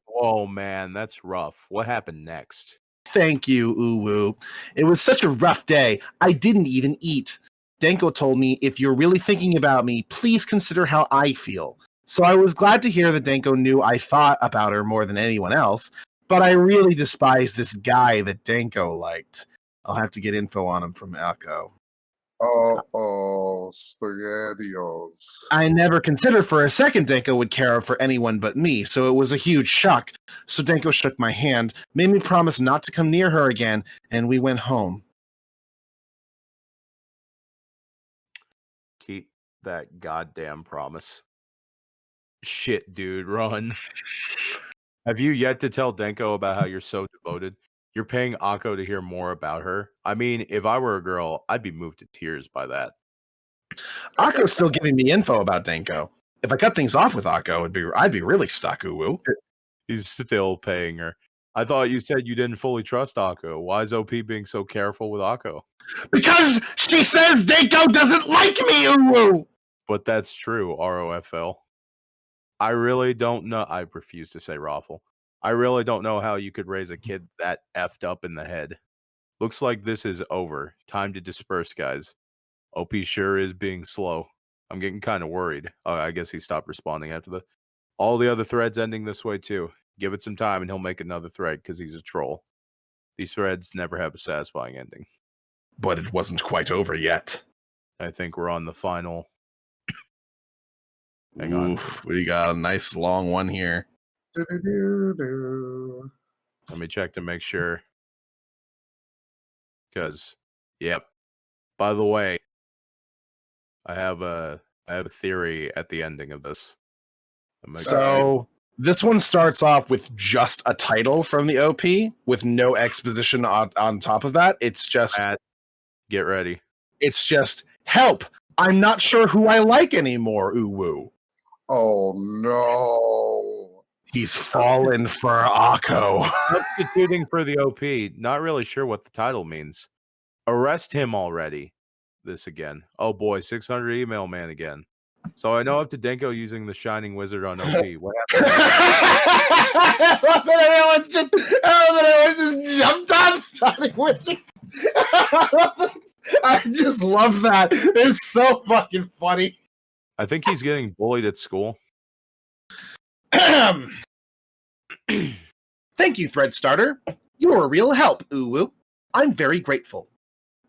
Whoa, man, that's rough. What happened next? Thank you, Uwu. It was such a rough day. I didn't even eat. Denko told me, if you're really thinking about me, please consider how I feel. So I was glad to hear that Denko knew I thought about her more than anyone else, but I really despise this guy that Denko liked. I'll have to get info on him from Akko. Oh, SpaghettiOs. I never considered for a second Denko would care for anyone but me, so it was a huge shock. So Denko shook my hand, made me promise not to come near her again, and we went home. Keep that goddamn promise. Shit, dude, run. Have you yet to tell Denko about how you're so devoted? You're paying Akko to hear more about her. I mean, if I were a girl, I'd be moved to tears by that. Akko's still giving me info about Denko. If I cut things off with Akko, I'd be really stuck, Uwu. He's still paying her. I thought you said you didn't fully trust Akko. Why is OP being so careful with Akko? Because she says Denko doesn't like me, Uwu! But that's true, ROFL. I really don't know. I refuse to say Raffle. I really don't know how you could raise a kid that effed up in the head. Looks like this is over. Time to disperse, guys. OP sure is being slow. I'm getting kind of worried. Oh, I guess he stopped responding after all the other threads ending this way too. Give it some time and he'll make another thread because he's a troll. These threads never have a satisfying ending. But it wasn't quite over yet. I think we're on the final. Hang on. We got a nice long one here. Let me check to make sure. Because, yep. By the way, I have a theory at the ending of this. So this one starts off with just a title from the OP with no exposition on top of that. It's just get ready. It's just help. I'm not sure who I like anymore, Uwu. Oh no. He's fallen for Akko. Substituting for the OP. Not really sure what the title means. Arrest him already. This again. Oh boy, 600 email man again. So I know up to Denko using the Shining Wizard on OP. What happened? Everyone's just jumped on Shining Wizard. I just love that. It's so fucking funny. I think he's getting bullied at school. Thank you, Thread Starter. You're a real help, Uwu. I'm very grateful.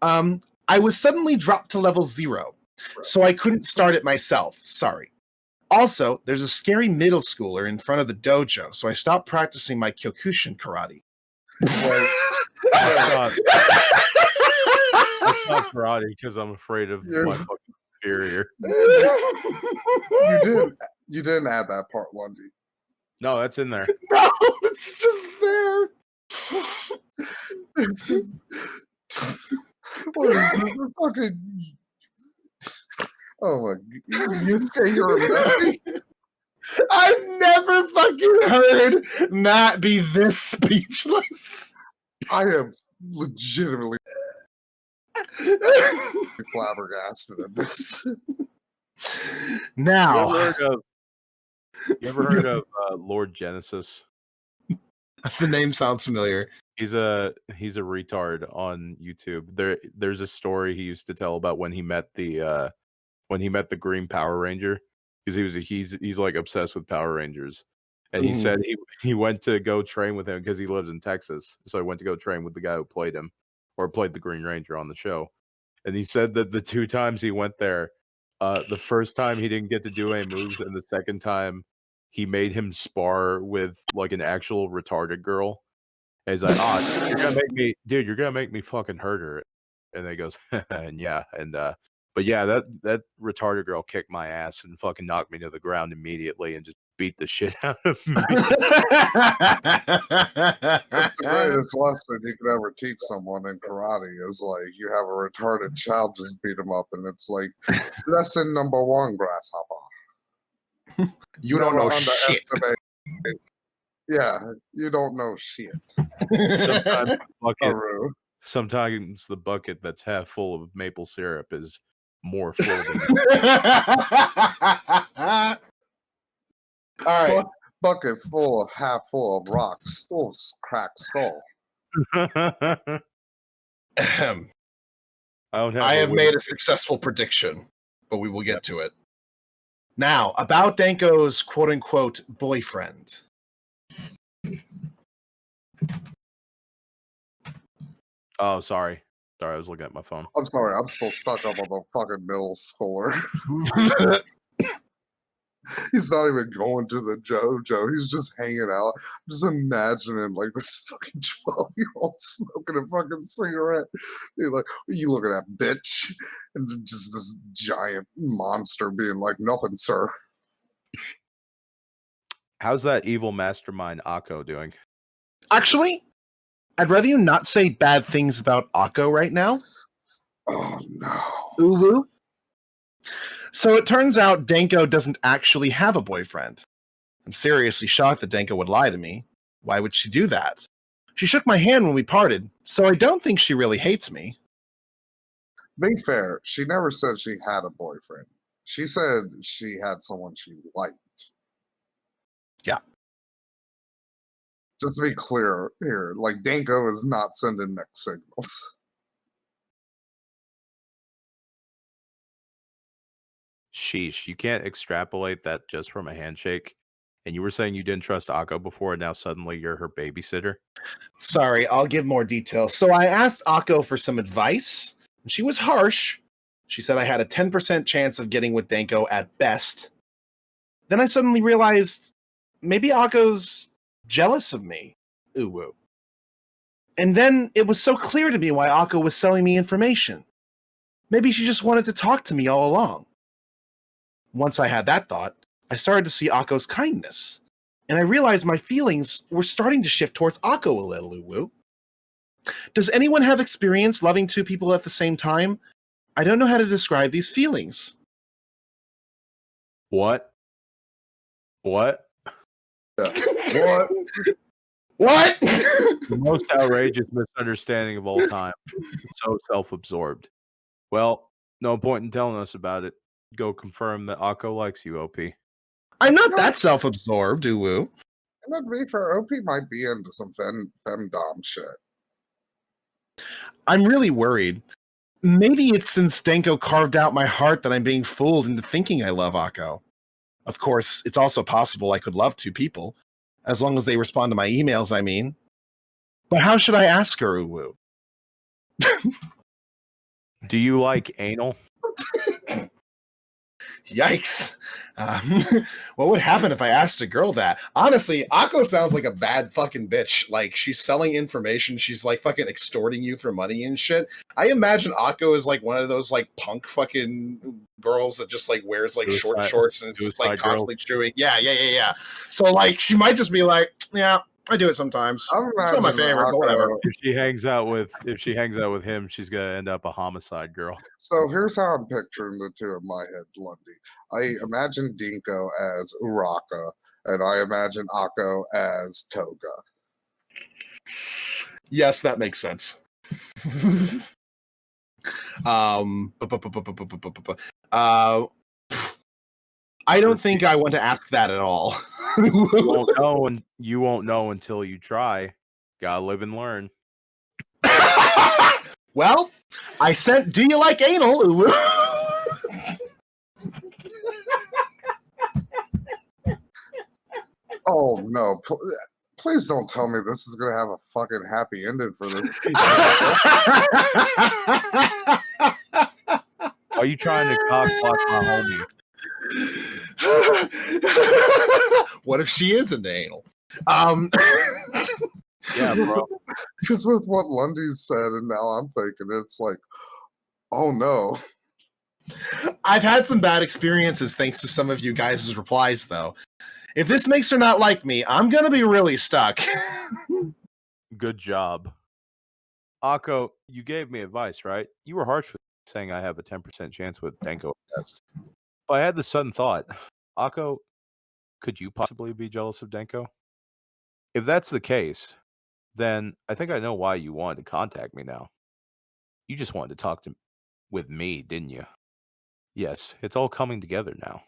I was suddenly dropped to level 0, so I couldn't start it myself. Sorry. Also, there's a scary middle schooler in front of the dojo, so I stopped practicing my Kyokushin karate. I stopped karate because I'm afraid of my fucking inferior. You didn't add that part, Lundy. No, that's in there. No, it's just there. It's just... What is this? Fucking... Oh my... You say you're a baby? I've never fucking heard Matt be this speechless. I am legitimately flabbergasted at this. Now, you ever heard of Lord Genesis? the name sounds familiar. He's a retard on YouTube. There's a story he used to tell about when he met the Green Power Ranger, because he's like obsessed with Power Rangers, and he said he went to go train with him because he lives in Texas, so he went to go train with the guy who played him or played the Green Ranger on the show, and he said that the 2 times he went there, the first time he didn't get to do any moves, and the second time he made him spar with like an actual retarded girl. And he's like, "Oh, you're gonna make me fucking hurt her." And then he goes, and yeah, and but yeah, that retarded girl kicked my ass and fucking knocked me to the ground immediately and just beat the shit out of me. That's the greatest lesson you could ever teach someone in karate is like you have a retarded child, just beat him up, and it's like lesson number 1, grasshopper. You don't know shit. Yeah, you don't know shit. Sometimes the bucket that's half full of maple syrup is more full than all right. Bucket full of half full of rocks, still cracked skull. I have made a successful prediction, but we will get to it. Now, about Denko's quote-unquote boyfriend. Oh, sorry. I was looking at my phone. I'm sorry, I'm still stuck up on the fucking middle schooler. He's not even going to the JoJo. He's just hanging out. Just imagining like this fucking 12-year-old smoking a fucking cigarette. You're like, what are you looking at, bitch? And just this giant monster being like, nothing, sir. How's that evil mastermind Akko doing? Actually, I'd rather you not say bad things about Akko right now. Oh no. Ulu. So it turns out Denko doesn't actually have a boyfriend. I'm seriously shocked that Denko would lie to me. Why would she do that? She shook my hand when we parted, so I don't think she really hates me. Be fair, she never said she had a boyfriend. She said she had someone she liked. Yeah. Just to be clear here, like Denko is not sending mixed signals. Sheesh, you can't extrapolate that just from a handshake. And you were saying you didn't trust Akko before, and now suddenly you're her babysitter? Sorry, I'll give more details. So I asked Akko for some advice, and she was harsh. She said I had a 10% chance of getting with Denko at best. Then I suddenly realized maybe Akko's jealous of me. Ooh woo. And then it was so clear to me why Akko was selling me information. Maybe she just wanted to talk to me all along. Once I had that thought, I started to see Akko's kindness, and I realized my feelings were starting to shift towards Akko a little, Uwu. Does anyone have experience loving 2 people at the same time? I don't know how to describe these feelings. What? What? What? What? The most outrageous misunderstanding of all time. So self-absorbed. Well, no point in telling us about it. Go confirm that Akko likes you, OP. I'm not that self-absorbed, Uwu. And to be fair, OP might be into some femdom shit. I'm really worried. Maybe it's since Denko carved out my heart that I'm being fooled into thinking I love Akko. Of course, it's also possible I could love 2 people, as long as they respond to my emails, I mean. But how should I ask her, Uwu? Do you like anal? Yikes. What would happen if I asked a girl that? Honestly, Akko sounds like a bad fucking bitch. Like, she's selling information. She's, like, fucking extorting you for money and shit. I imagine Akko is, like, one of those, like, punk fucking girls that just, like, wears, like, short shorts and is just, like, constantly chewing. Yeah. So, like, she might just be like, yeah, I do it sometimes. I'm It's not my imagining favorite, but whatever. Akko. If she hangs out with him, she's gonna end up a homicide girl. So here's how I'm picturing the two in my head, Lundy. I imagine Denko as Uraka, and I imagine Akko as Toga. Yes, that makes sense. I don't think I want to ask that at all. You won't know until you try. Gotta live and learn. Well, I sent "Do you like anal?" Oh no! Please don't tell me this is gonna have a fucking happy ending for this piece. Are you trying to cock block my homie? What if she is into anal? Yeah, bro. Because with what Lundy said, and now I'm thinking, it's like, oh no. I've had some bad experiences thanks to some of you guys' replies, though. If this makes her not like me, I'm gonna be really stuck. Good job. Akko, you gave me advice, right? You were harsh with saying I have a 10% chance with Denko test. But I had the sudden thought, Akko, could you possibly be jealous of Denko? If that's the case, then I think I know why you wanted to contact me now. You just wanted to talk with me, didn't you? Yes, it's all coming together now.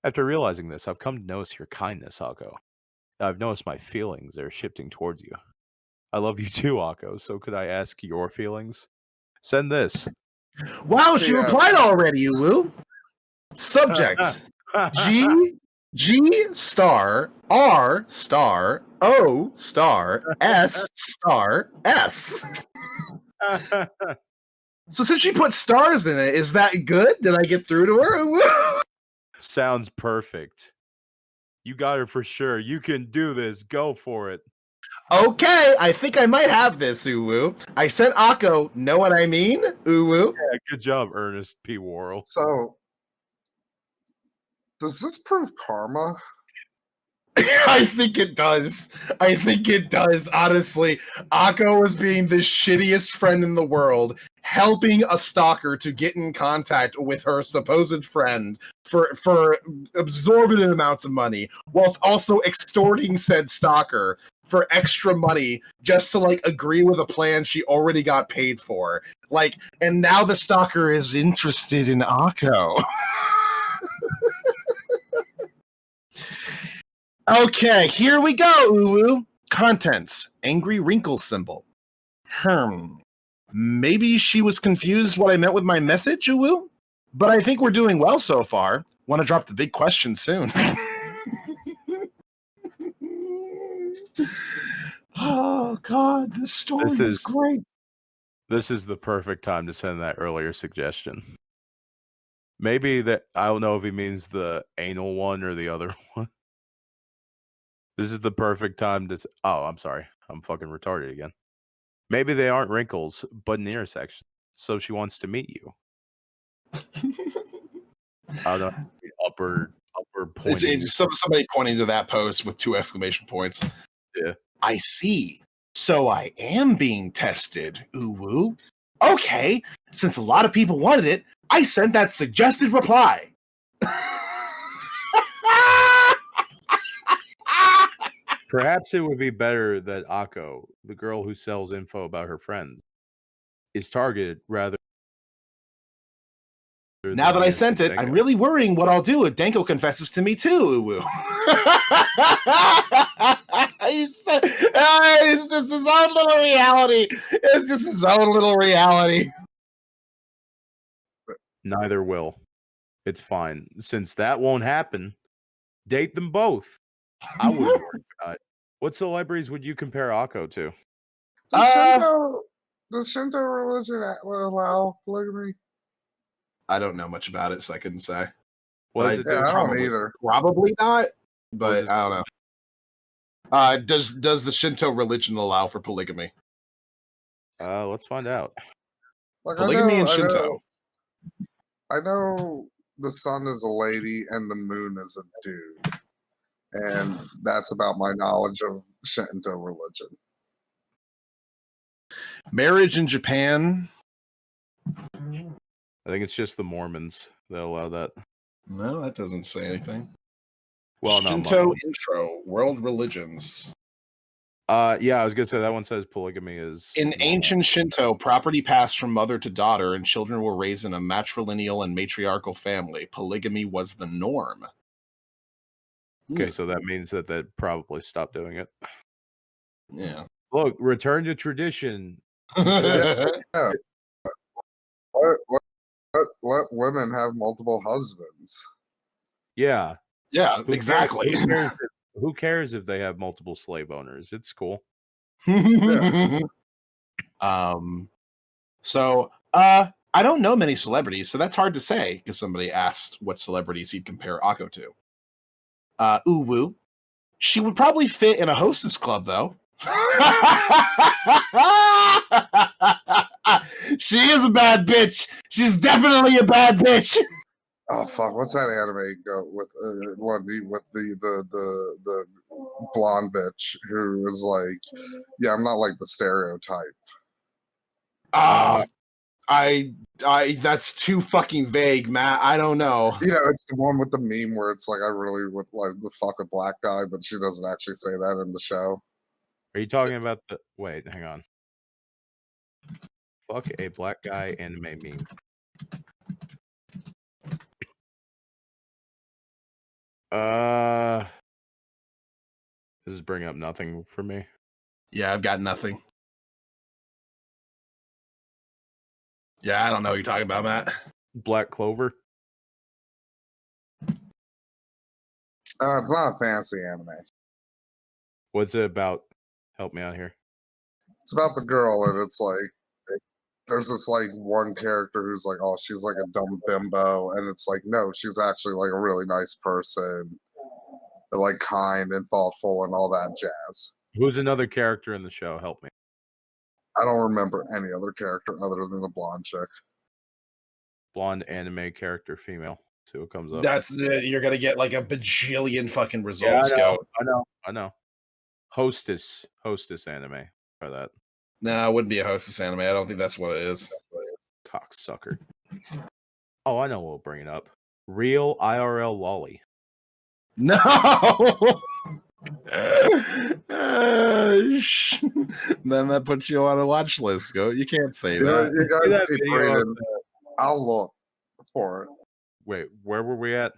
After realizing this, I've come to notice your kindness, Akko. I've noticed my feelings are shifting towards you. I love you too, Akko, so could I ask your feelings? Send this. Wow, she replied already, Uwu. Subject. G star R star O star S star S. So since she put stars in it, is that good? Did I get through to her? Sounds perfect. You got her for sure. You can do this. Go for it. Okay, I think I might have this, Uwu. I sent Akko, know what I mean? Uwu. Yeah, good job, Ernest P. Worrell. So, does this prove karma? I think it does. I think it does, honestly. Akko was being the shittiest friend in the world, helping a stalker to get in contact with her supposed friend for absorbent amounts of money, whilst also extorting said stalker for extra money just to like agree with a plan she already got paid for. Like, and now the stalker is interested in Akko. Okay, here we go, Uwu. Contents. Angry wrinkle symbol. Maybe she was confused what I meant with my message, Uwu? But I think we're doing well so far. Want to drop the big question soon. Oh, God, this story is great. This is the perfect time to send that earlier suggestion. Maybe that, I don't know if he means the anal one or the other one. This is the perfect time to. Oh, I'm sorry. I'm fucking retarded again. Maybe they aren't wrinkles, but an intersection. So she wants to meet you. I don't know. Upper pointing. It's somebody pointing to that post with 2 exclamation points. Yeah. I see. So I am being tested, Uwu. Okay, since a lot of people wanted it, I sent that suggested reply. Perhaps it would be better that Akko, the girl who sells info about her friends, is targeted rather. Now that I sent it, I'm really worrying what I'll do if Denko confesses to me too, Uwu. It's just his own little reality. It's just his own little reality. Neither will. It's fine. Since that won't happen, date them both. I wouldn't worry about it. What celebrities would you compare Akko to? Does Shinto religion allow polygamy? I don't know much about it, so I couldn't say. What I don't either. Probably not, but I don't know. Does the Shinto religion allow for polygamy? Let's find out. Like, Polygamy and Shinto. I know the sun is a lady and the moon is a dude. And that's about my knowledge of Shinto religion. Marriage in Japan. I think it's just the Mormons that allow that. No, that doesn't say anything. Well, Shinto no, intro, world religions. Yeah, I was gonna say that one says polygamy is In normal. ancient Shinto, property passed from mother to daughter, and children were raised in a matrilineal and matriarchal family. Polygamy was the norm. Okay, so that means that they probably stopped doing it. Yeah. Look, return to tradition. Let women have multiple husbands. Yeah. Yeah, exactly. Who cares if they have multiple slave owners? It's cool. Yeah. So I don't know many celebrities, so that's hard to say because somebody asked what celebrities he'd compare Akko to. Uwu. She would probably fit in a hostess club, though. She is a bad bitch. She's definitely a bad bitch. Oh fuck! What's that anime go with Lundy with the blonde bitch who is like, yeah, I'm not like the stereotype. I that's too fucking vague, Matt. I don't know. You know, it's the one with the meme where it's like, I really would like to fuck a black guy, but she doesn't actually say that in the show. Are you talking about the? Wait, hang on. Fuck a black guy anime meme. This is bringing up nothing for me. Yeah, I've got nothing. Yeah, I don't know what you're talking about, Matt. Black Clover. It's not a fantasy anime. What's it about? Help me out here. It's about the girl, and it's like there's this like one character who's like, oh, she's like a dumb bimbo, and it's like, no, she's actually like a really nice person, like kind and thoughtful and all that jazz. Who's another character in the show? Help me. I don't remember any other character other than the blonde chick. Blonde anime character, female. See what comes up. That's you're gonna get like a bajillion fucking results. Yeah, I know. Hostess anime. Try that. No, it wouldn't be a hostess anime. I don't think that's what it is. Cocksucker. Oh, I know we'll bring it up. Real IRL lolly. No. Then that puts you on a watch list. Go. You can't say that. You guys keep reading. I'll look for it. Wait, where were we at?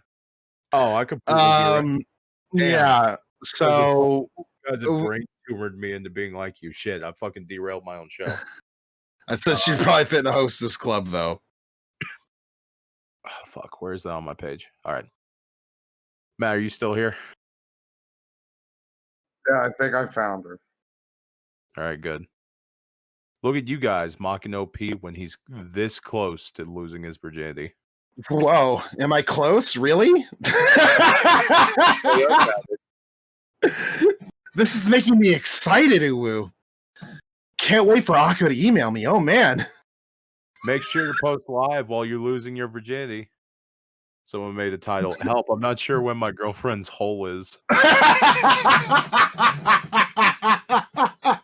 Oh, I completely yeah. So you guys have brain tumored me into being like you. Shit, I fucking derailed my own show. I said she'd probably fit in a hostess club, though. Oh, fuck, where is that on my page? All right. Matt, are you still here? Yeah, I think I found her. All right, good. Look at you guys mocking OP when he's this close to losing his virginity. Whoa, am I close? Really? This is making me excited, Uwu. Can't wait for Akko to email me. Oh, man. Make sure to post live while you're losing your virginity. Someone made a title. Help, I'm not sure when my girlfriend's hole is. If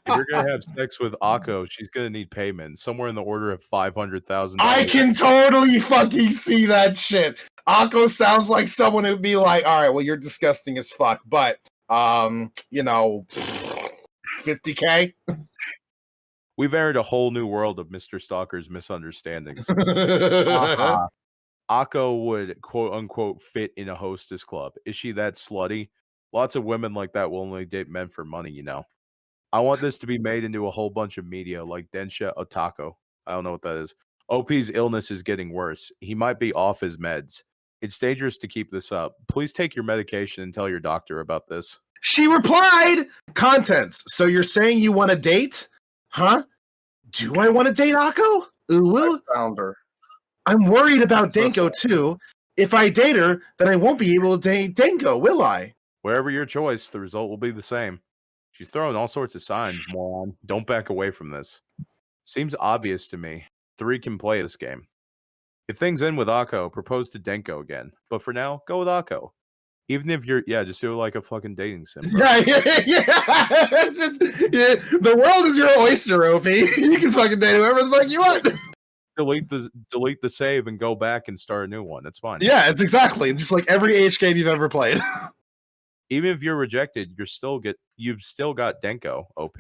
you're going to have sex with Akko, she's going to need payment. Somewhere in the order of $500,000. I can totally fucking see that shit. Akko sounds like someone who'd be like, all right, well, you're disgusting as fuck, but, you know, 50K? We've entered a whole new world of Mr. Stalker's misunderstandings. Akko would, quote unquote, fit in a hostess club. Is she that slutty? Lots of women like that will only date men for money, you know. I want this to be made into a whole bunch of media like Densha Otako. I don't know what that is. OP's illness is getting worse. He might be off his meds. It's dangerous to keep this up. Please take your medication and tell your doctor about this. She replied, contents. So you're saying you want to date? Huh? Do I want to date Akko? Ooh. I found her. I'm worried about Denko too. If I date her, then I won't be able to date Denko, will I? Wherever your choice, the result will be the same. She's throwing all sorts of signs, moron. Don't back away from this. Seems obvious to me. 3 can play this game. If things end with Akko, propose to Denko again. But for now, go with Akko. Even if you're, just do it like a fucking dating sim, bro. Yeah. The world is your oyster, OP. You can fucking date whoever the fuck you want. Delete the save and go back and start a new one. It's fine. Yeah, it's exactly just like every H game you've ever played. Even if you're rejected, you've still got Denko, OP.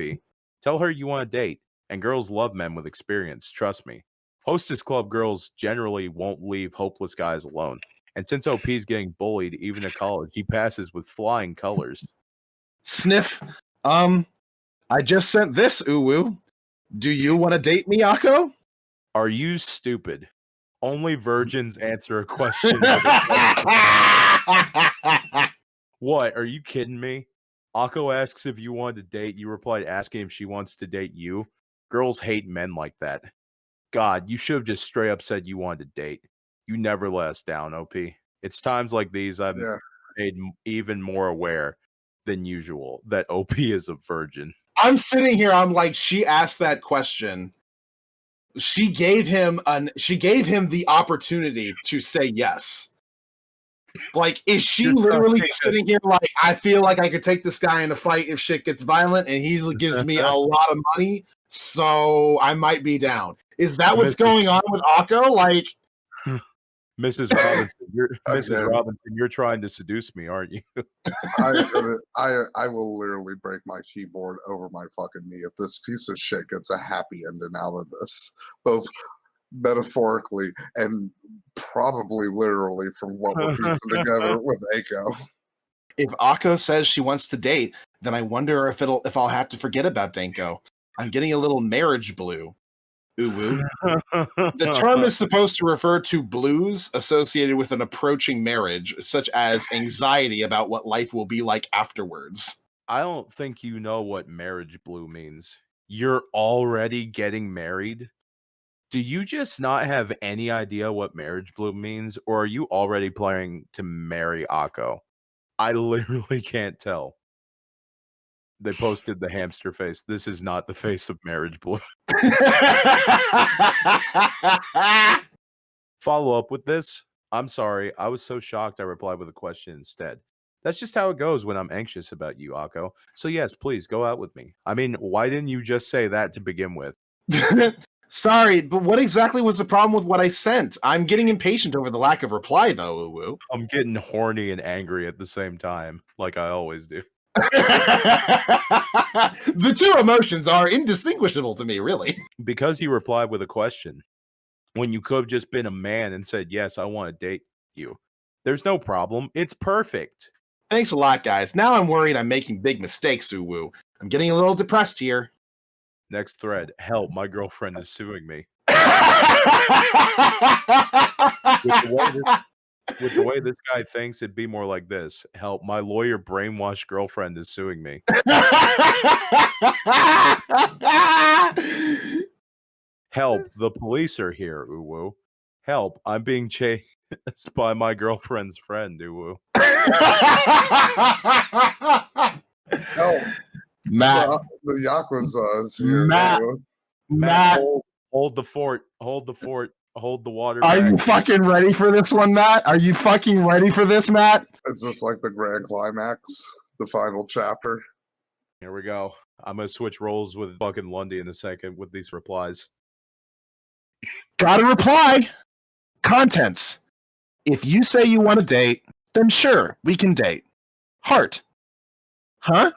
Tell her you want a date, and girls love men with experience. Trust me. Hostess club girls generally won't leave hopeless guys alone. And since OP's getting bullied even at college, he passes with flying colors. Sniff. I just sent this, Uwu. Do you want to date me, Akko? Are you stupid? Only virgins answer a question. What? Are you kidding me? Akko asks if you want to date. You replied asking if she wants to date you. Girls hate men like that. God, you should have just straight up said you wanted to date. You never let us down, OP. It's times like these I've made even more aware than usual that OP is a virgin. I'm sitting here, I'm like, she asked that question. She gave him the opportunity to say yes. Like, is she literally sitting here like, I feel like I could take this guy in a fight if shit gets violent, and he gives me a lot of money, so I might be down. Is that what's going on with Akko? Like, Mrs. Robinson, you're trying to seduce me, aren't you? I will literally break my keyboard over my fucking knee if this piece of shit gets a happy ending out of this, both metaphorically and probably literally from what we're piecing together with Aiko. If Akko says she wants to date, then I wonder if I'll have to forget about Denko. I'm getting a little marriage blue. Uwu. The term is supposed to refer to blues associated with an approaching marriage, such as anxiety about what life will be like afterwards. I don't think you know what marriage blue means. You're already getting married? Do you just not have any idea what marriage blue means, or are you already planning to marry Akko? I literally can't tell. They posted the hamster face. This is not the face of marriage blue. Follow up with this. I'm sorry. I was so shocked I replied with a question instead. That's just how it goes when I'm anxious about you, Akko. So yes, please go out with me. I mean, why didn't you just say that to begin with? Sorry, but what exactly was the problem with what I sent? I'm getting impatient over the lack of reply, though, Uwu. I'm getting horny and angry at the same time, like I always do. The two emotions are indistinguishable to me, really. Because you replied with a question, when you could have just been a man and said, yes, I want to date you. There's no problem. It's perfect. Thanks a lot, guys. Now I'm worried I'm making big mistakes, Uwu. I'm getting a little depressed here. Next thread. Help, my girlfriend is suing me. With the way this guy thinks, it'd be more like this. Help, my lawyer brainwashed girlfriend is suing me. Help, the police are here, Uwu. Help, I'm being chased by my girlfriend's friend, Uwu. Help. Matt. The Yakuza is here. Matt. Hold the fort. Hold the fort. Hold the water. Are you fucking ready for this one, Matt? Are you fucking ready for this, Matt? Is this like the grand climax? The final chapter? Here we go. I'm going to switch roles with fucking Lundy in a second with these replies. Gotta reply. Contents. If you say you want to date, then sure, we can date. Heart. Huh?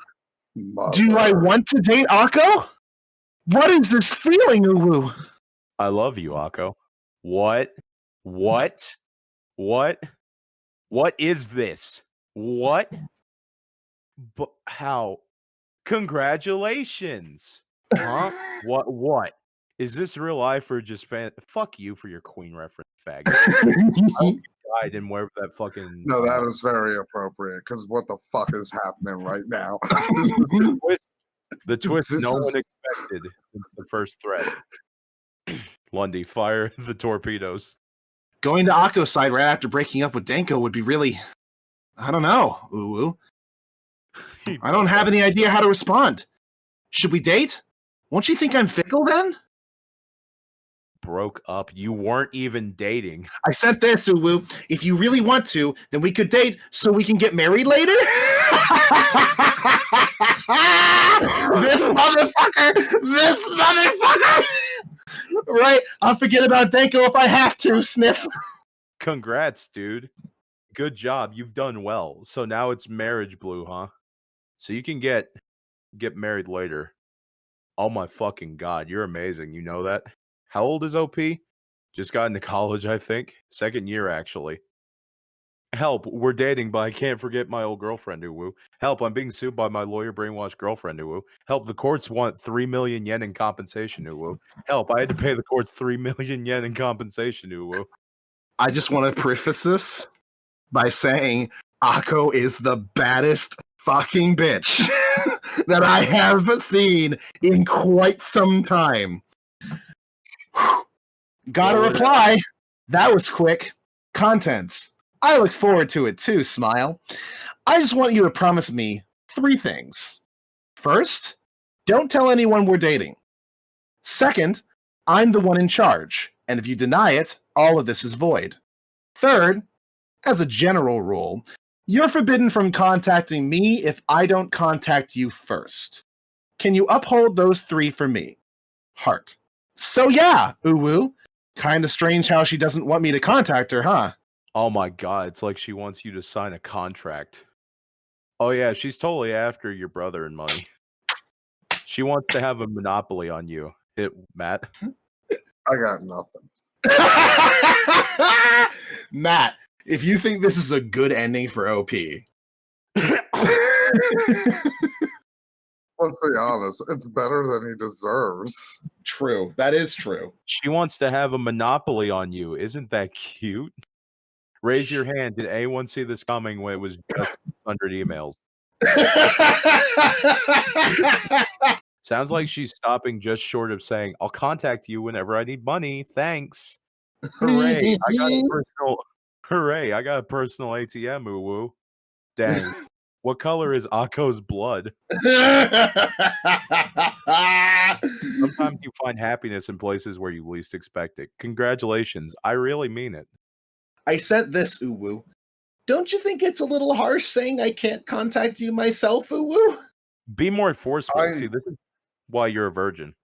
Mother. Do I want to date Akko? What is this feeling, Uwu? I love you, Akko. What? What? What? What is this? What? But how? Congratulations. Huh? What? Is this real life or just fuck you for your Queen reference, faggot. I didn't wear that fucking. No, that is very appropriate because what the fuck is happening right now? The twist no one expected since the first thread. Lundy, fire the torpedoes. Going to Akko's side right after breaking up with Denko would be really, I don't know, Uwu. I don't have any idea how to respond. Should we date? Won't you think I'm fickle then? broke up. You weren't even dating. I sent this, Uwu. If you really want to, then we could date so we can get married later. This motherfucker! This motherfucker! Right? I'll forget about Denko if I have to, Sniff. Congrats, dude. Good job. You've done well. So now it's marriage blue, huh? So you can get married later. Oh my fucking god, you're amazing. You know that? How old is OP? Just got into college, I think. Second year, actually. Help, we're dating, but I can't forget my old girlfriend, Uwu. Help, I'm being sued by my lawyer brainwashed girlfriend, Uwu. Help, the courts want 3 million yen in compensation, Uwu. Help, I had to pay the courts 3 million yen in compensation, Uwu. I just want to preface this by saying Akko is the baddest fucking bitch that I have seen in quite some time. Got a reply. That was quick. Contents. I look forward to it too, Smile. I just want you to promise me 3 things. First, don't tell anyone we're dating. Second, I'm the one in charge, and if you deny it, all of this is void. Third, as a general rule, you're forbidden from contacting me if I don't contact you first. Can you uphold those 3 for me? Heart. So yeah, Uwu. Kinda strange how she doesn't want me to contact her, huh? Oh my god, it's like she wants you to sign a contract. Oh yeah, she's totally after your brother and money. She wants to have a monopoly on you. Matt? I got nothing. Matt, if you think this is a good ending for OP. Let's be honest, it's better than he deserves. True. That is true. She wants to have a monopoly on you. Isn't that cute? Raise your hand. Did anyone see this coming when it was just 600 emails? Sounds like she's stopping just short of saying, I'll contact you whenever I need money. Thanks. Hooray. I got a personal ATM, Uwu. Dang. What color is Akko's blood? Sometimes you find happiness in places where you least expect it. Congratulations. I really mean it. I sent this, Uwu. Don't you think it's a little harsh saying I can't contact you myself, Uwu? Be more forceful. See, this is why you're a virgin.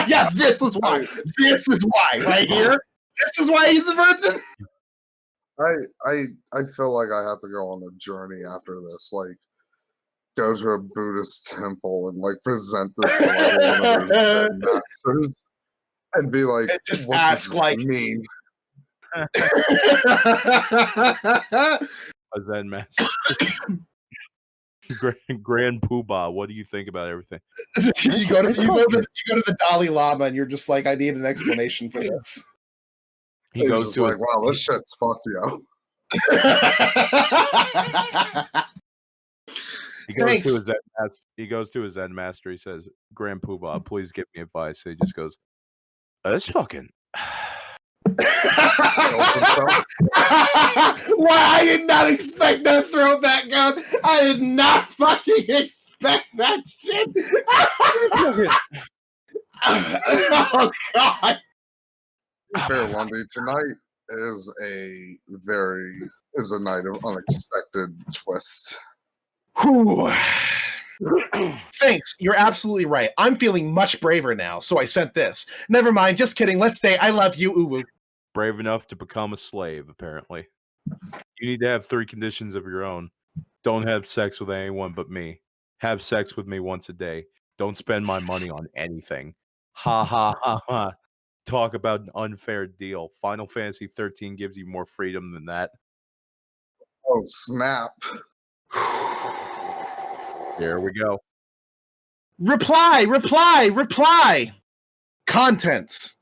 Yeah, this is why. This is why. Right here. This is why he's a virgin. I feel like I have to go on a journey after this. Like, go to a Buddhist temple and like present this to like one of those Zen masters and be like, and just what ask does like this mean? A Zen master. Grand Poobah, what do you think about everything? you go to the Dalai Lama and you're just like, I need an explanation for this. He goes to like, wow, this shit's fucked, yo. He goes to his Zen master. He says, Grand Poobah, please give me advice. He just goes, that's fucking. Why? I did not expect that throw back gun. I did not fucking expect that shit. Oh god. Fair Lundy, tonight is a night of unexpected twist. Whew. Thanks. You're absolutely right. I'm feeling much braver now, so I sent this. Never mind. Just kidding. Let's stay. I love you, Uwu. Brave enough to become a slave, apparently. You need to have 3 conditions of your own. Don't have sex with anyone but me. Have sex with me once a day. Don't spend my money on anything. Ha ha ha ha. Talk about an unfair deal. Final Fantasy 13 gives you more freedom than that. Oh, snap. There we go. Reply. Contents.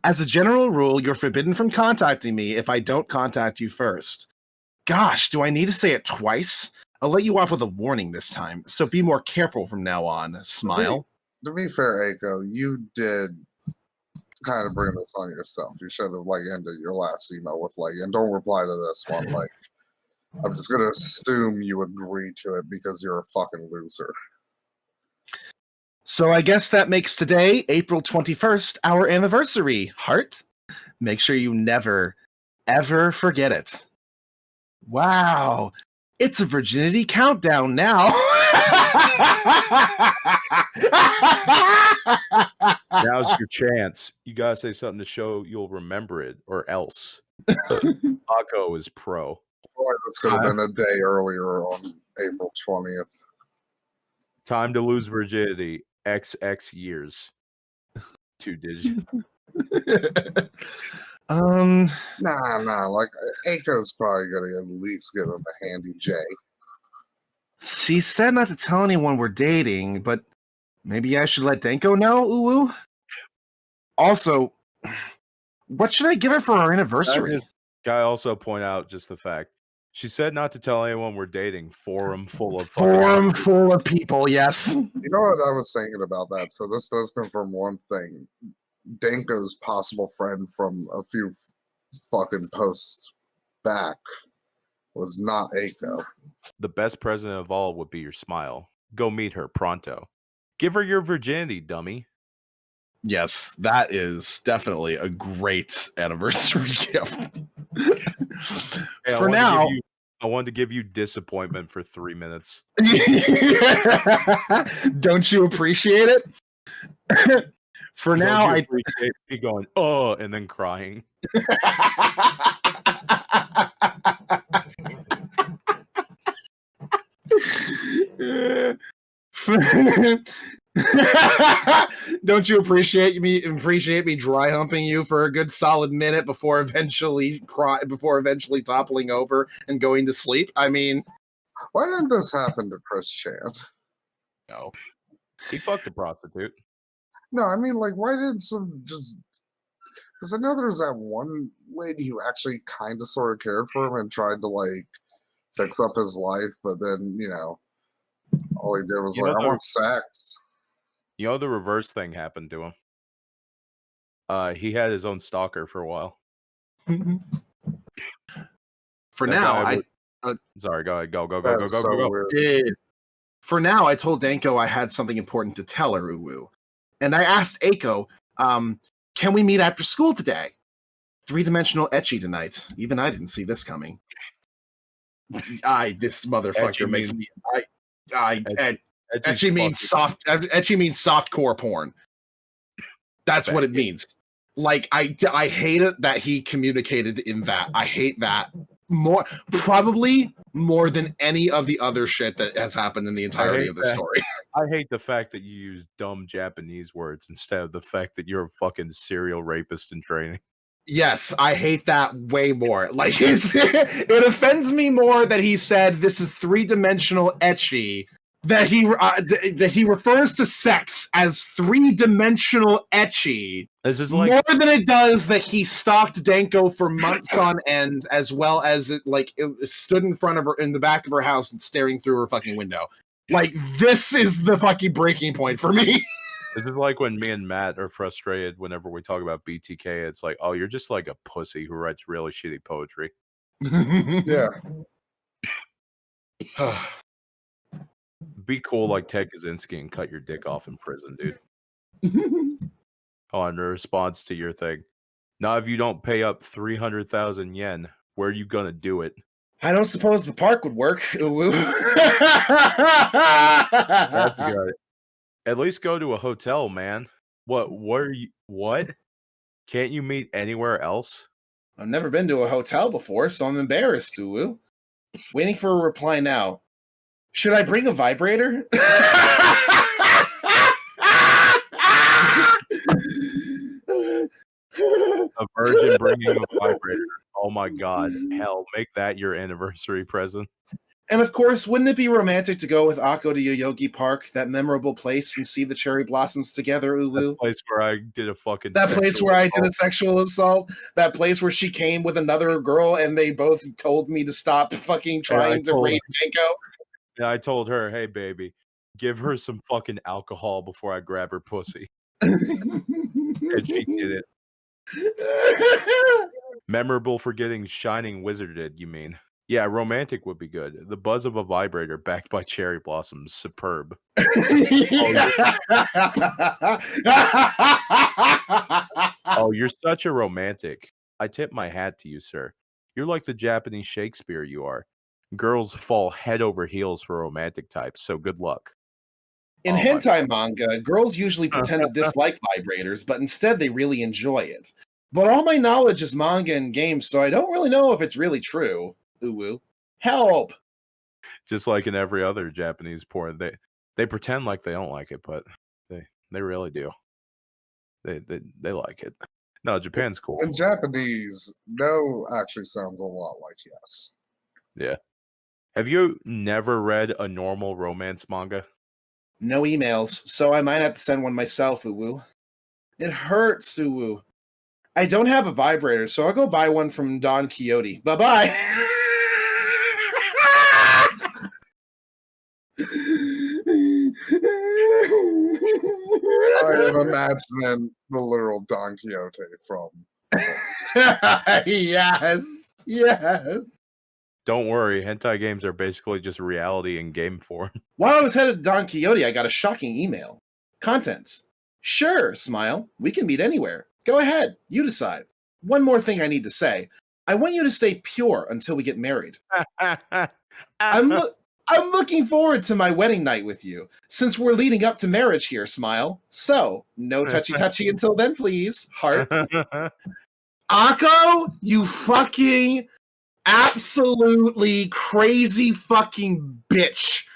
As a general rule, you're forbidden from contacting me if I don't contact you first. Gosh, do I need to say it twice? I'll let you off with a warning this time, so be more careful from now on. Smile. To be fair, Aiko, you did kind of bring this on yourself. You should have like ended your last email with like, and don't reply to this one. Like, I'm just gonna assume you agree to it because you're a fucking loser. So I guess that makes today, April 21st, our anniversary. Heart, make sure you never, ever forget it. Wow. It's a virginity countdown now. Now's your chance. You gotta say something to show you'll remember it, or else. Paco is pro. Boy, this could have been a day earlier on April 20th. Time to lose virginity. XX years. 2 digits. Nah. Like Aiko's probably gonna at least give him a handy J. She said not to tell anyone we're dating, but maybe I should let Denko know, Uwu? Also, what should I give her for our anniversary? Guy also point out just the fact. She said not to tell anyone we're dating. Forum full of Forum full of people, yes. You know what I was thinking about that? So this does confirm one thing. Denko's possible friend from a few fucking posts back was not Aiko. The best present of all would be your smile. Go meet her pronto. Give her your virginity, dummy. Yes, that is definitely a great anniversary gift. Hey, For now, I wanted to give you disappointment for 3 minutes. don't you appreciate it? For now, I appreciate me going, and then crying. Don't you appreciate me dry humping you for a good solid minute before eventually toppling over and going to sleep? I mean, why didn't this happen to Chris Chan? No. He fucked a prostitute. No, I mean, like, why didn't some just... Because I know there's that one lady who actually kind of sort of cared for him and tried to, like, fix up his life, but then, all he did was I want sex. You know, the reverse thing happened to him. He had his own stalker for a while. For now, sorry, go ahead. Go. For now, I told Denko I had something important to tell her, Uwu. And I asked Aiko, can we meet after school today? 3-dimensional ecchi tonight. Even I didn't see this coming. This motherfucker makes me... Ecchi means soft. Ecchi means softcore porn. That's what it means. Like I hate it that he communicated in that. I hate that probably more than any of the other shit that has happened in the entirety of the story. I hate the fact that you use dumb Japanese words instead of the fact that you're a fucking serial rapist in training. Yes, I hate that way more. Like it offends me more that he said this is 3-dimensional ecchi. That he refers to sex as 3-dimensional ecchi. This is like more than it does that he stalked Denko for months on end, as well as it stood in front of her in the back of her house and staring through her fucking window. Like, this is the fucking breaking point for me. This is like when me and Matt are frustrated whenever we talk about BTK. It's like, oh, you're just like a pussy who writes really shitty poetry. Yeah. Be cool like Ted Kaczynski and cut your dick off in prison, dude. On response to your thing. Now, if you don't pay up 300,000 yen, where are you gonna do it? I don't suppose the park would work. At least go to a hotel, man. What? Can't you meet anywhere else? I've never been to a hotel before, so I'm embarrassed, Uwu. Waiting for a reply now. Should I bring a vibrator? A virgin bringing a vibrator. Oh my god. Hell, make that your anniversary present. And of course, wouldn't it be romantic to go with Akko to Yoyogi Park, that memorable place, and see the cherry blossoms together, Uwu? That place where I did a fucking sexual assault. That place where she came with another girl and they both told me to stop fucking trying to rape Denko. Yeah, I told her, hey baby, give her some fucking alcohol before I grab her pussy. And she did it. Memorable for getting shining wizarded, you mean? Yeah, romantic would be good. The buzz of a vibrator backed by cherry blossoms. Superb. Oh, you're such a romantic. I tip my hat to you, sir. You're like the Japanese Shakespeare you are. Girls fall head over heels for romantic types, so good luck. In Oh my hentai manga, girls usually pretend to dislike vibrators, but instead they really enjoy it. But all my knowledge is manga and games, so I don't really know if it's really true. Uwu. Help! Just like in every other Japanese porn, they pretend like they don't like it, but they really do. They like it. No, Japan's cool. In Japanese, no actually sounds a lot like yes. Yeah. Have you never read a normal romance manga? No emails, so I might have to send one myself, Uwu. It hurts, Uwu. I don't have a vibrator, so I'll go buy one from Don Quixote. Bye-bye! I am imagining the literal Don Quixote from. Yes, yes. Don't worry, hentai games are basically just reality in game form. While I was headed to Don Quixote, I got a shocking email. Contents. Sure, Smile. We can meet anywhere. Go ahead. You decide. One more thing I need to say. I want you to stay pure until we get married. I'm looking forward to my wedding night with you, since we're leading up to marriage here, Smile. So, no touchy-touchy until then, please. Heart. Akko, you fucking absolutely crazy fucking bitch.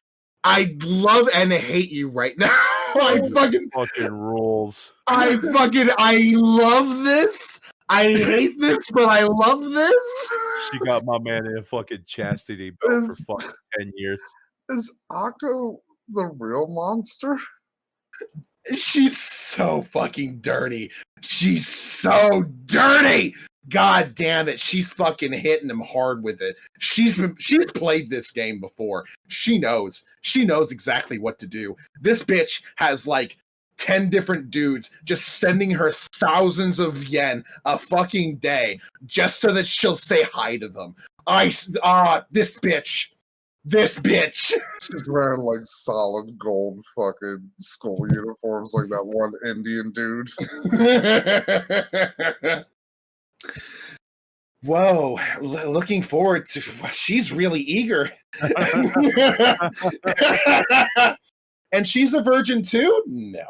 I love and hate you right now. I fucking rules. I love this. I hate this, but I love this. She got my man in a fucking chastity belt for fucking 10 years. Is Akko the real monster? She's so fucking dirty. She's so dirty. God damn it. She's fucking hitting him hard with it. She's played this game before. She knows. She knows exactly what to do. This bitch has like 10 different dudes just sending her thousands of yen a fucking day just so that she'll say hi to them. This bitch. This bitch. She's wearing like solid gold fucking skull uniforms like that one Indian dude. Whoa, looking forward to. She's really eager. And she's a virgin too? No.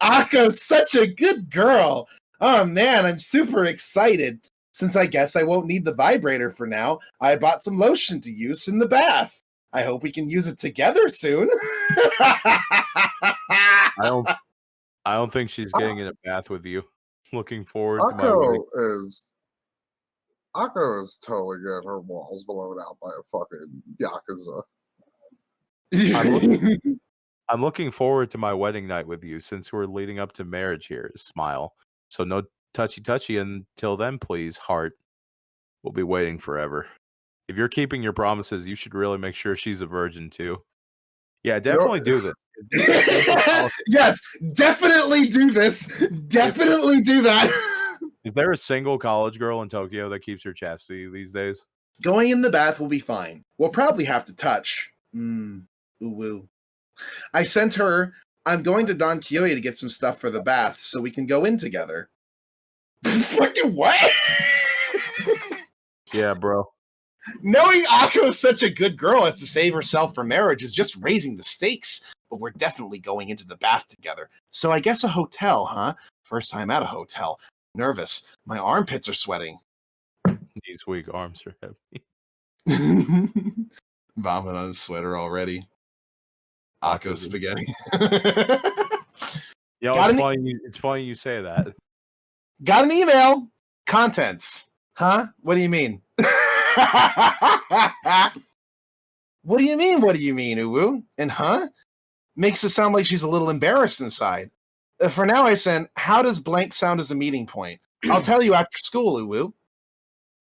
Akko's such a good girl. Oh man, I'm super excited. Since I guess I won't need the vibrator for now, I bought some lotion to use in the bath. I hope we can use it together soon. I don't think she's getting in a bath with you. Looking forward to my wedding. Akko is totally getting her walls blown out by a fucking Yakuza. I'm looking forward to my wedding night with you since we're leading up to marriage here. Smile. So no touchy until then, please, heart. We'll be waiting forever. If you're keeping your promises, you should really make sure she's a virgin too. Yeah, definitely do this. Yes, definitely do this. Definitely do that. Is there a single college girl in Tokyo that keeps her chastity these days? Going in the bath will be fine. We'll probably have to touch. Ooh. I sent her, I'm going to Don Quixote to get some stuff for the bath so we can go in together. Fucking what? Yeah, bro. Knowing Akko's such a good girl as to save herself for marriage is just raising the stakes. But we're definitely going into the bath together. So I guess a hotel, huh? First time at a hotel. Nervous. My armpits are sweating. These weak arms are heavy. Vomit on his sweater already. Akko spaghetti. It's funny you say that. Got an email. Contents. Huh? What do you mean? What do you mean? What do you mean, Uwu? And huh? Makes it sound like she's a little embarrassed inside. For now, I sent, how does blank sound as a meeting point? I'll tell you after school, Uwu.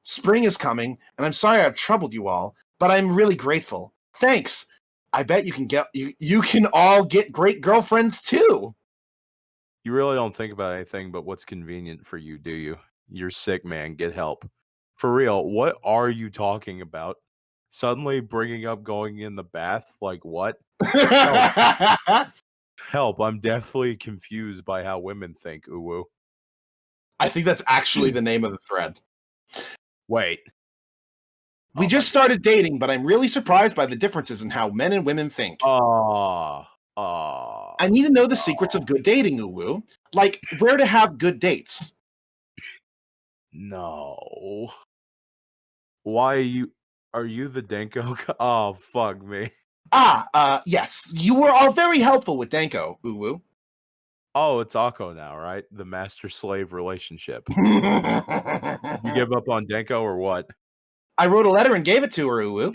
Spring is coming, and I'm sorry I've troubled you all, but I'm really grateful. Thanks. I bet you can all get great girlfriends too. You really don't think about anything but what's convenient for you, do you? You're sick, man. Get help. For real, what are you talking about? Suddenly bringing up going in the bath? Like what? Help, I'm definitely confused by how women think, Uwu. I think that's actually the name of the thread. Wait. We just started dating, but I'm really surprised by the differences in how men and women think. I need to know the secrets of good dating, Uwu. Like, where to have good dates. No. Why are you the Denko? Oh, fuck me. Yes. You were all very helpful with Denko, Uwu. Oh, it's Akko now, right? The master-slave relationship. You give up on Denko or what? I wrote a letter and gave it to her, Uwu.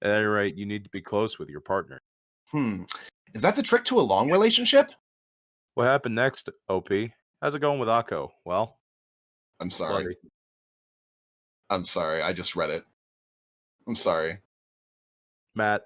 At any rate, you need to be close with your partner. Is that the trick to a long relationship? What happened next, OP? How's it going with Akko? Well, I'm sorry. buddy. I'm sorry. I just read it. I'm sorry. Matt.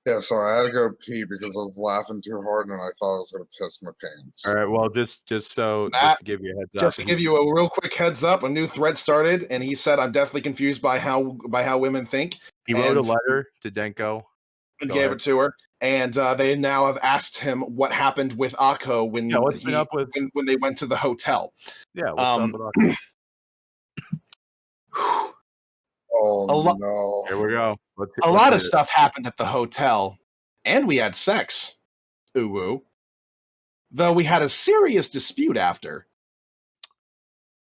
Yeah, sorry, I had to go pee because I was laughing too hard and I thought I was going to piss my pants. All right, well, just to give you a heads up. Just to give you a real quick heads up, a new thread started, and he said, "I'm definitely confused by how women think." He wrote a letter to Denko and gave it to her, and they now have asked him what happened with Akko when when they went to the hotel. Yeah, what's up with Akko? No. Here we go. A lot of stuff happened at the hotel, and we had sex. Uwu. Though we had a serious dispute after.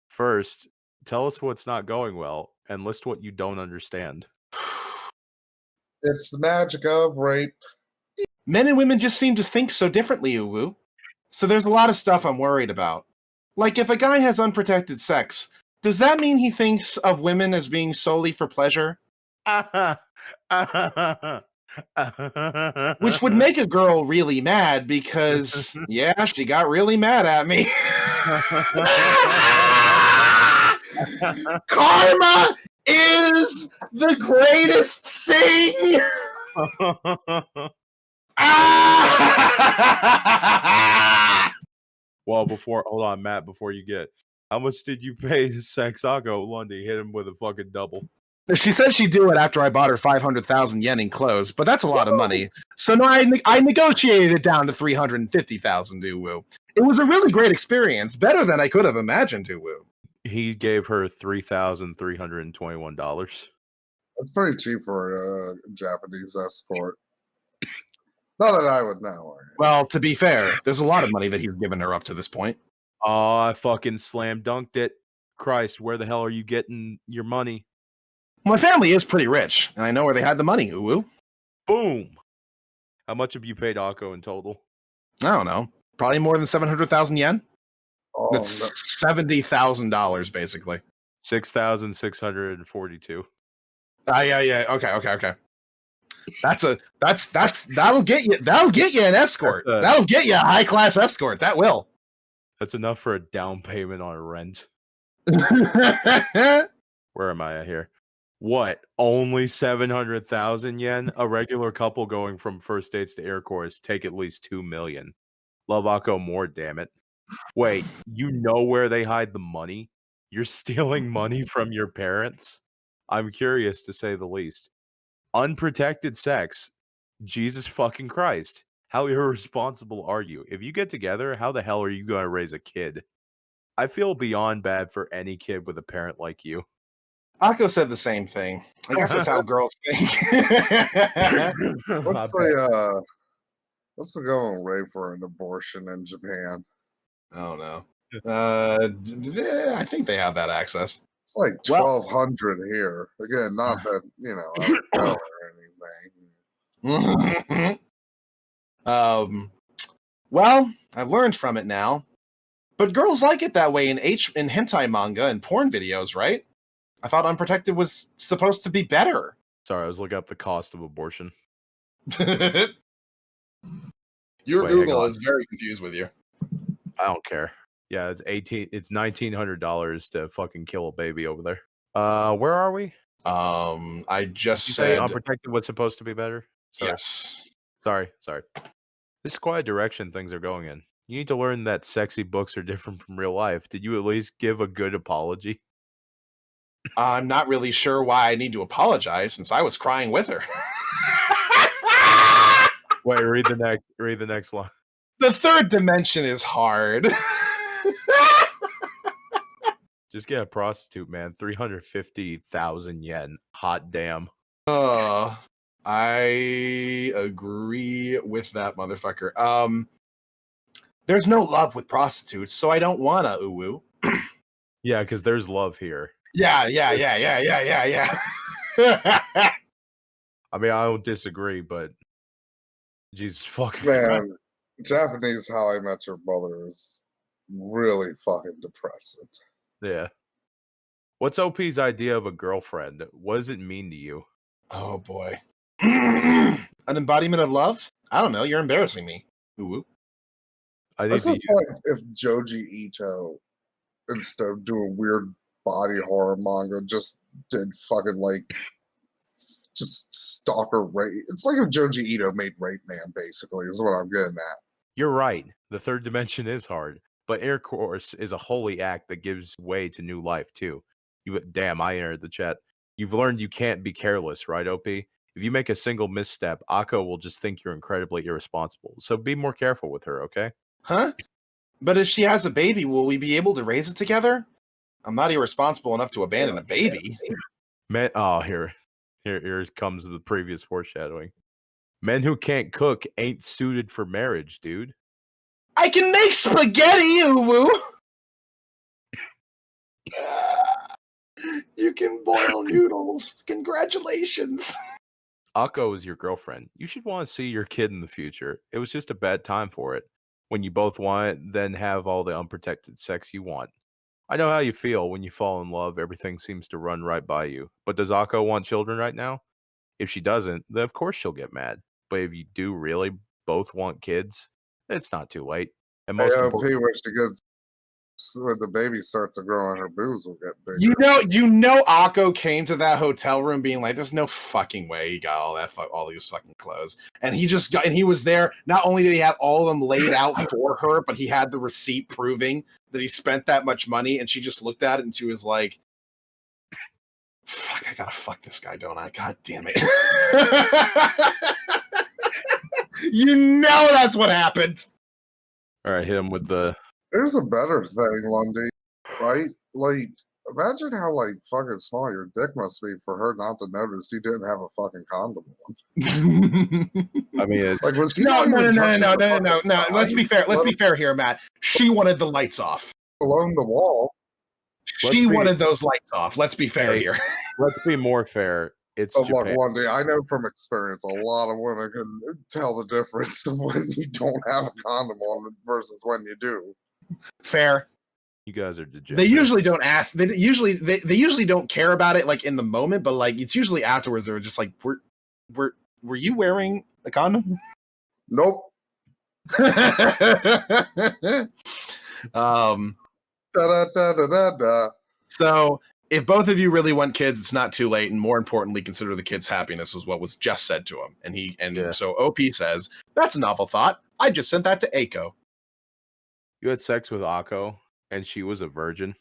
First, tell us what's not going well, and list what you don't understand. It's the magic of rape. Men and women just seem to think so differently, Uwu. So there's a lot of stuff I'm worried about. Like, if a guy has unprotected sex, does that mean he thinks of women as being solely for pleasure? Which would make a girl really mad because, yeah, she got really mad at me. Karma is the greatest thing! Well, hold on, Matt, before you get, how much did you pay Sex Akko Lundy? Hit him with a fucking double. She said she'd do it after I bought her 500,000 yen in clothes, but that's a lot of money. So now I negotiated it down to 350,000 Uwu. It was a really great experience, better than I could have imagined, Uwu. He gave her $3,321. That's pretty cheap for a Japanese escort. Not that I would know. Well, to be fair, there's a lot of money that he's given her up to this point. Oh, I fucking slam dunked it. Christ, where the hell are you getting your money? My family is pretty rich, and I know where they had the money, Uwu. Boom! How much have you paid Akko in total? I don't know. Probably more than 700,000 yen? Oh, That's $70,000, basically. 6,642. Yeah. Okay. That'll get you an escort. That'll get you a high class escort. That will. That's enough for a down payment on a rent. Where am I at here? What? Only 700,000 yen? A regular couple going from first dates to air course take at least 2 million. Love Akko more, damn it. Wait, you know where they hide the money? You're stealing money from your parents? I'm curious, to say the least. Unprotected sex? Jesus fucking Christ. How irresponsible are you? If you get together, how the hell are you going to raise a kid? I feel beyond bad for any kid with a parent like you. Akko said the same thing. I guess that's how girls think. What's the going rate for an abortion in Japan? I don't know. I think they have that access. It's like 1,200 here. Again, not that I would go or anything. Well, I've learned from it now. But girls like it that way in hentai manga and porn videos, right? I thought unprotected was supposed to be better. Sorry, I was looking up the cost of abortion. Your Google is very confused with you. I don't care. Yeah, it's $1,900 to fucking kill a baby over there. Where are we? I just said unprotected was supposed to be better. Sorry. Yes. Sorry. This is quite a direction things are going in. You need to learn that sexy books are different from real life. Did you at least give a good apology? I'm not really sure why I need to apologize since I was crying with her. Wait, read the next line. The third dimension is hard. Just get a prostitute, man. 350,000 yen. Hot damn. I agree with that motherfucker. There's no love with prostitutes, so I don't wanna uwu. Yeah, because there's love here. Yeah. I mean, I don't disagree, but Jesus fucking Man, Christ. Japanese How I Met Your Mother is really fucking depressing. Yeah. What's OP's idea of a girlfriend? What does it mean to you? Oh boy. An embodiment of love? I don't know. You're embarrassing me. Uwu. I think This is like if Joji Ito, instead of doing weird body horror manga, just did fucking like just stalker rape. It's like if Joji Ito made Rape Man, basically, is what I'm getting at. you're right. The third dimension is hard, but intercourse is a holy act that gives way to new life too. Damn, I entered the chat. You've learned you can't be careless, right, OP? If you make a single misstep, Akko will just think you're incredibly irresponsible. So be more careful with her, okay? Huh? But if she has a baby, will we be able to raise it together? I'm not irresponsible enough to abandon a baby. Men, oh, here comes the previous foreshadowing. Men who can't cook ain't suited for marriage, dude. I can make spaghetti, Uwu! You can boil noodles. Congratulations. Akko is your girlfriend. You should want to see your kid in the future. It was just a bad time for it. When you both want it, then have all the unprotected sex you want. I know how you feel when you fall in love. Everything seems to run right by you. But does Akko want children right now? If she doesn't, then of course she'll get mad. But if you do really both want kids, it's not too late. And most AOP, important, when the baby starts to grow on her boobs, will get bigger. You know, Akko came to that hotel room being like, "There's no fucking way he got all these fucking clothes," and he was there. Not only did he have all of them laid out for her, but he had the receipt proving that he spent that much money. And she just looked at it and she was like, "Fuck, I gotta fuck this guy, don't I? God damn it!" You know that's what happened. all right, hit him with the. There's a better thing, Lundy, right? Like, imagine how like fucking small your dick must be for her not to notice you didn't have a fucking condom on. I mean, Like, was he No. not even touching the fucking Let's be fair. sides, Let's let be fair here, Matt. She wanted the lights off. alone the wall? She wanted those lights off. Let's be fair Hey, here. let's be more fair. It's But look, Japan. Lundy, I know from experience, a lot of women can tell the difference of when you don't have a condom on versus when you do. Fair. You guys are degenerates. They usually don't ask. They usually don't care about it like in the moment, but like it's usually afterwards. They're just like, were you wearing a condom? Nope. Da da da da da da. So if both of you really want kids, it's not too late, and more importantly, consider the kid's happiness was what was just said to him. And so OP says, "That's a novel thought. I just sent that to Aiko." You had sex with Akko, and she was a virgin.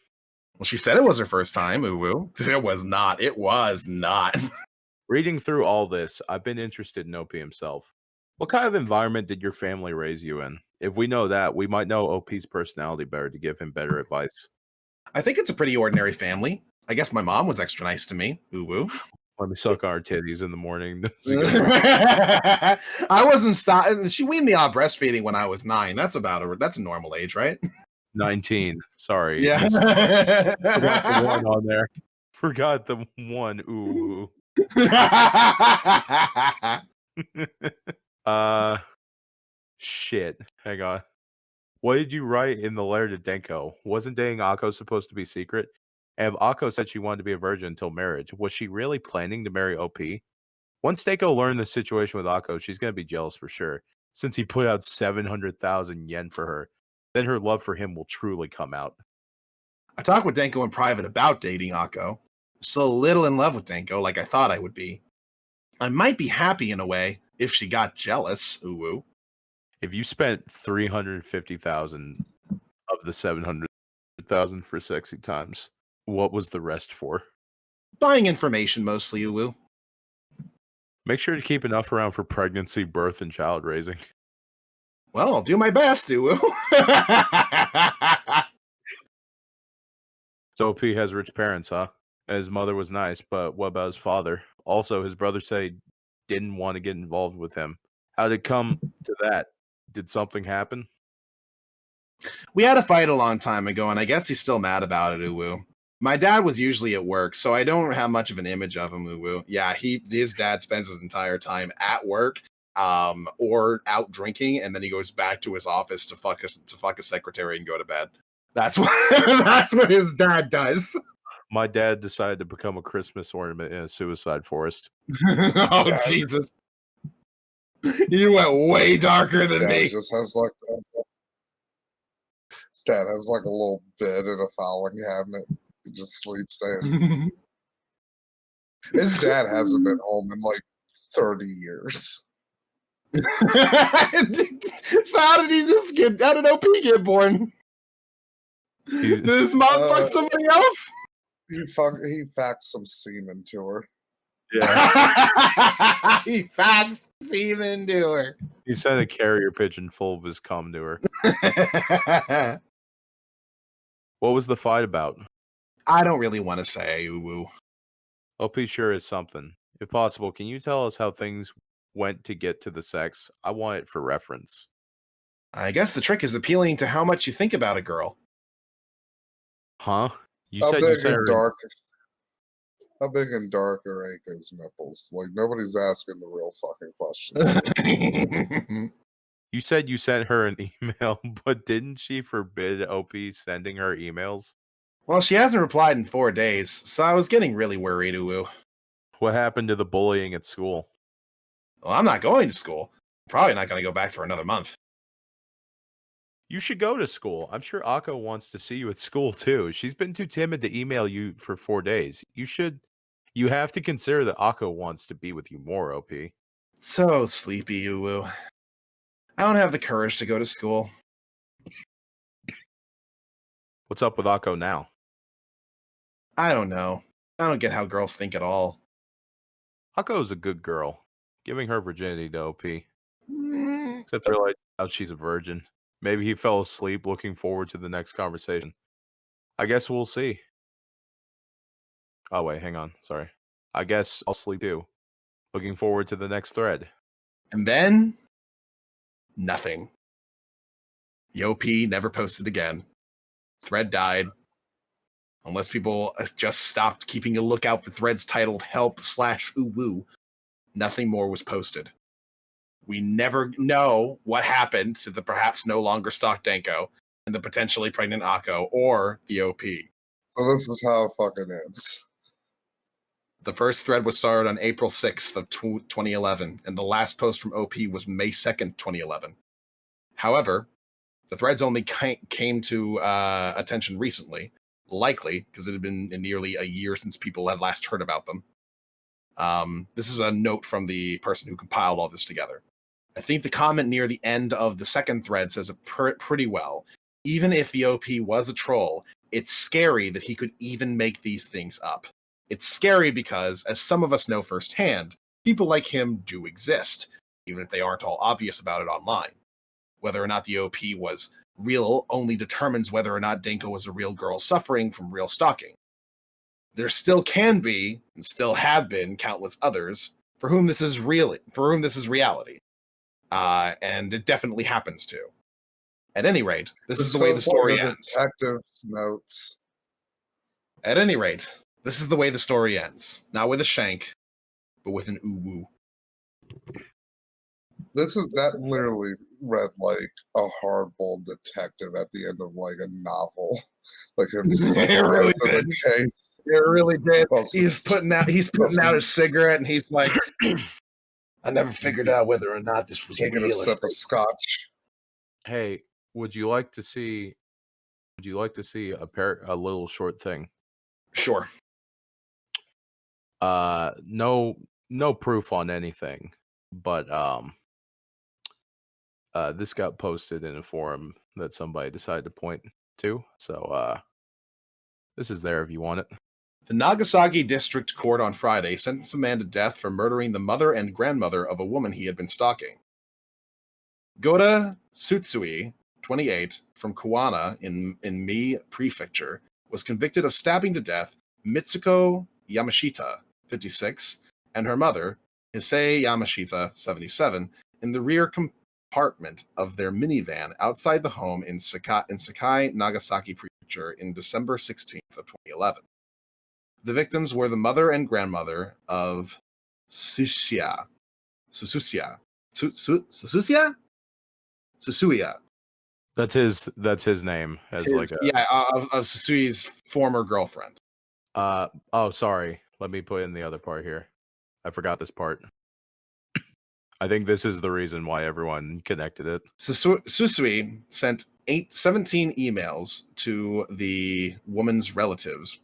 Well, she said it was her first time. Uwu. It was not. It was not. Reading through all this, I've been interested in OP himself. What kind of environment did your family raise you in? If we know that, we might know OP's personality better to give him better advice. I think it's a pretty ordinary family. I guess my mom was extra nice to me. Uwu. Let me suck on her titties in the morning. I wasn't stopping. She weaned me off breastfeeding when I was 9. That's a normal age, right? 19. Sorry. Yeah. Forgot the one on there. Forgot the one. Ooh. Shit. Hang on. What did you write in the letter to Denko? Wasn't dating Akko supposed to be secret? And if Akko said she wanted to be a virgin until marriage, was she really planning to marry OP? Once Denko learned the situation with Akko, she's going to be jealous for sure. Since he put out 700,000 yen for her, then her love for him will truly come out. I talked with Denko in private about dating Akko. So little in love with Denko like I thought I would be. I might be happy in a way if she got jealous, Uwu. If you spent 350,000 of the 700,000 for sexy times, what was the rest for? Buying information mostly, Uwu. Make sure to keep enough around for pregnancy, birth, and child raising. Well, I'll do my best, Uwu. So OP has rich parents, huh? And his mother was nice, but what about his father? Also, his brother said he didn't want to get involved with him. How did it come to that? Did something happen? We had a fight a long time ago, and I guess he's still mad about it, Uwu. My dad was usually at work, so I don't have much of an image of him, Uwu. Yeah, his dad spends his entire time at work, or out drinking, and then he goes back to his office to fuck a secretary and go to bed. That's what that's what his dad does. My dad decided to become a Christmas ornament in a suicide forest. Oh Jesus! You went way darker than me. Just has like his dad has like a little bed in a filing cabinet. He just sleeps in. His dad hasn't been home in like 30 years. So how did OP get born? Did his mom fuck somebody else? He faxed some semen to her. Yeah. He faxed semen to her. He sent a carrier pigeon full of his cum to her. What was the fight about? I don't really want to say, Uwu. OP sure is something. If possible, can you tell us how things went to get to the sex? I want it for reference. I guess the trick is appealing to how much you think about a girl. Huh? You How said big you said and dark? How big and dark are Aiko's nipples? Like nobody's asking the real fucking questions. You said you sent her an email, but didn't she forbid OP sending her emails? Well, she hasn't replied in 4 days, so I was getting really worried, Uwu. What happened to the bullying at school? Well, I'm not going to school. Probably not going to go back for another month. You should go to school. I'm sure Akko wants to see you at school too. She's been too timid to email you for 4 days. You have to consider that Akko wants to be with you more, OP. So sleepy, Uwu. I don't have the courage to go to school. What's up with Akko now? I don't know. I don't get how girls think at all. Akko is a good girl. Giving her virginity to OP. Except I realized how she's a virgin. Maybe he fell asleep looking forward to the next conversation. I guess we'll see. Oh, wait, hang on. Sorry. I guess I'll sleep too. Looking forward to the next thread. And then, nothing. The OP never posted again. Thread died. Unless people just stopped keeping a lookout for threads titled help/uwu, nothing more was posted. We never know what happened to the perhaps no longer stocked Denko and the potentially pregnant Akko or the OP. So this is how it fucking ends. The first thread was started on April 6th of 2011, and the last post from OP was May 2nd, 2011. However, the threads only came to attention recently, likely because it had been nearly a year since people had last heard about them. This is a note from the person who compiled all this together. I think the comment near the end of the second thread says it pretty well. Even if the OP was a troll, it's scary that he could even make these things up. It's scary because, as some of us know firsthand, people like him do exist, even if they aren't all obvious about it online. Whether or not the OP was real only determines whether or not Denko was a real girl suffering from real stalking. There still can be, and still have been, countless others for whom this is reality. And it definitely happens to. At any rate, this is the way the story ends. Detective's notes. At any rate, this is the way the story ends. Not with a shank, but with an uwu. That literally read like a hardball detective at the end of like a novel. Like him really did. the case. It really did. Also, He's putting out his cigarette and he's like, I never figured out whether or not this was taking real. a sip of scotch. Hey, would you like to see a little short thing? Sure. No proof on anything, but this got posted in a forum that somebody decided to point to. So this is there if you want it. The Nagasaki District Court on Friday sentenced a man to death for murdering the mother and grandmother of a woman he had been stalking. Gota Tsutsui, 28, from Kuwana in Mie Prefecture, was convicted of stabbing to death Mitsuko Yamashita, 56, and her mother, Hisei Yamashita, 77, in the rear compartment of their minivan outside the home in Sakai, Nagasaki Prefecture in December 16th of 2011. The victims were the mother and grandmother of Susuya. That's his name as like a of Susui's former girlfriend. Oh, sorry. Let me put in the other part here. I forgot this part. I think this is the reason why everyone connected it. Susui sent 17 emails to the woman's relatives,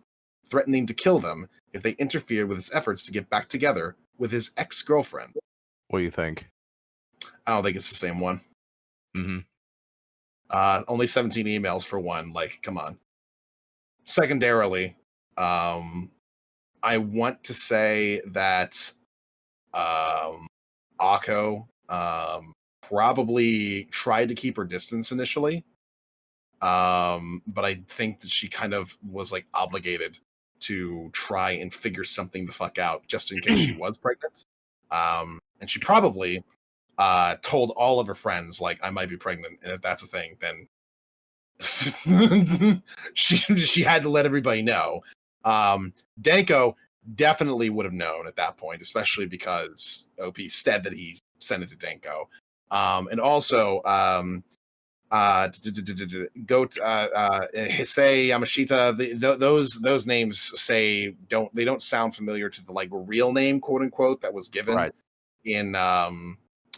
threatening to kill them if they interfered with his efforts to get back together with his ex-girlfriend. What do you think? I don't think it's the same one. Mm-hmm. Only 17 emails for one. Like, come on. Secondarily, I want to say that Akko probably tried to keep her distance initially, but I think that she kind of was like obligated to try and figure something the fuck out just in case she was pregnant. And she probably told all of her friends, like, I might be pregnant, and if that's a thing, then she had to let everybody know. Denko definitely would have known at that point, especially because OP said that he sent it to Denko. And also, Hisei Yamashita, those names don't sound familiar to the like real name, quote unquote, that was given in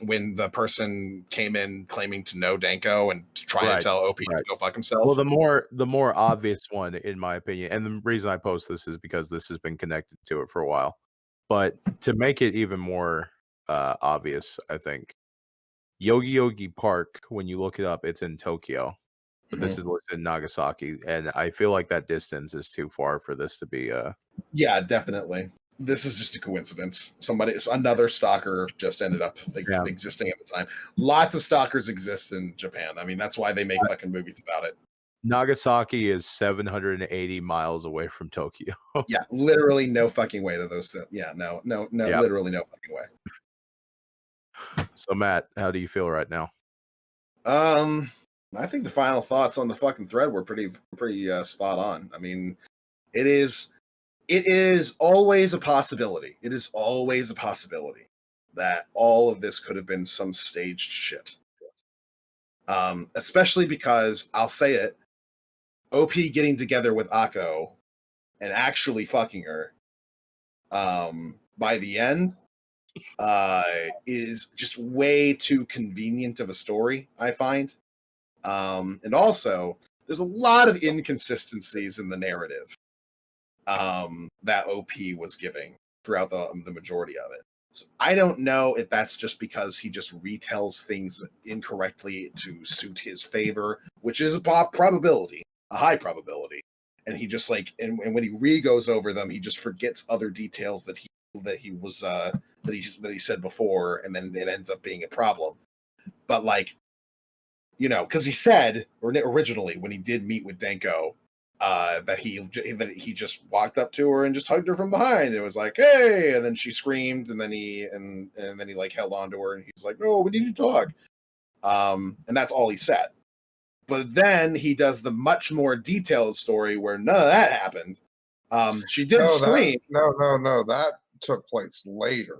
when the person came in claiming to know Denko and trying to tell OP to go fuck himself. Well, the more obvious one, in my opinion, and the reason I post this is because this has been connected to it for a while. But to make it even more obvious, I think Yogi Park, when you look it up, it's in Tokyo, but this is listed in Nagasaki, and I feel like that distance is too far for this to be. Yeah, definitely. This is just a coincidence. Another stalker just ended up existing at the time. Lots of stalkers exist in Japan. I mean, that's why they make fucking movies about it. Nagasaki is 780 miles away from Tokyo. Yeah, literally no fucking way that those. Yeah, no, literally no fucking way. So, Matt, how do you feel right now? I think the final thoughts on the fucking thread were pretty spot on. I mean, it is always a possibility. It is always a possibility that all of this could have been some staged shit. Especially because, I'll say it, OP getting together with Akko and actually fucking her by the end is just way too convenient of a story, I find. And also, there's a lot of inconsistencies in the narrative that OP was giving throughout the majority of it. So I don't know if that's just because he just retells things incorrectly to suit his favor, which is a probability, a high probability. And he just like, and when he goes over them, he just forgets other details that he said before, and then it ends up being a problem. But like, you know, because he said originally when he did meet with Denko, that he just walked up to her and just hugged her from behind. It was like, hey, and then she screamed, and then he like held on to her, and he was like, no, we need to talk. And that's all he said. But then he does the much more detailed story where none of that happened. She did scream. No. That took place later.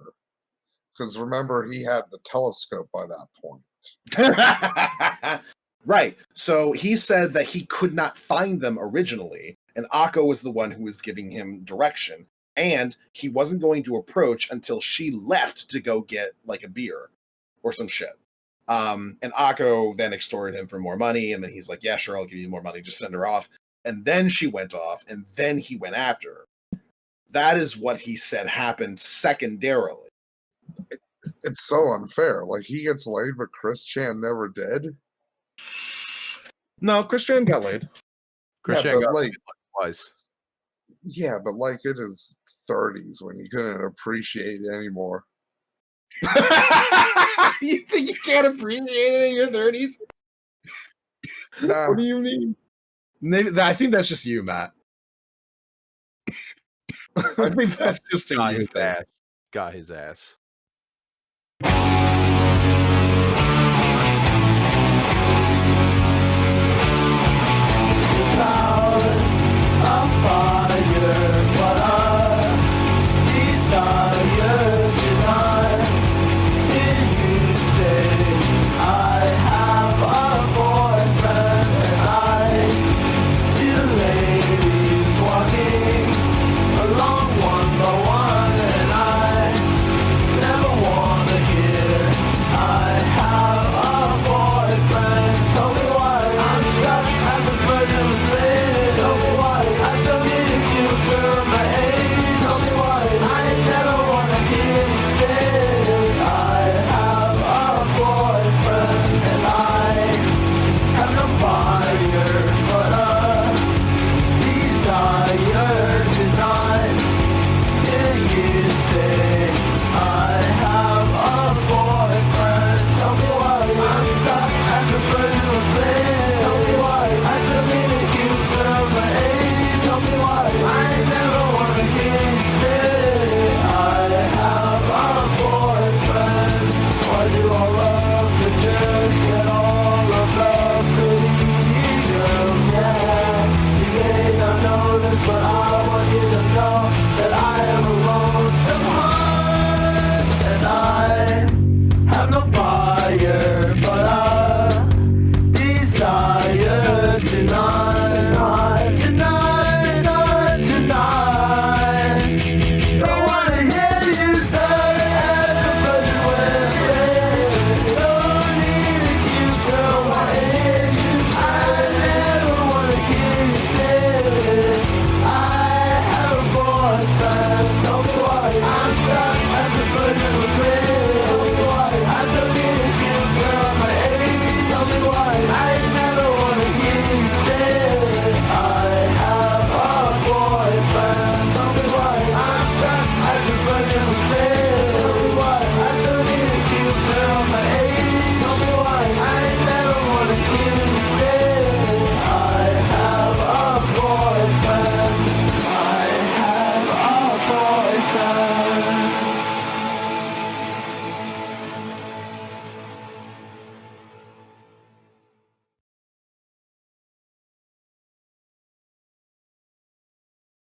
Because remember, he had the telescope by that point. Right. So he said that he could not find them originally, and Akko was the one who was giving him direction. And he wasn't going to approach until she left to go get like a beer or some shit. And Akko then extorted him for more money, and then he's like, yeah, sure, I'll give you more money, just send her off. And then she went off, and then he went after her. That is what he said happened secondarily. It's so unfair. Like, he gets laid, but Chris Chan never did. No, Chris Chan got laid. Chris Chan got laid twice. Yeah, but like in his 30s when he couldn't appreciate it anymore. You think you can't appreciate it in your 30s? Nah. What do you mean? Maybe I think that's just you, Matt. I think that's just a Got you his thing. ass. Got his ass.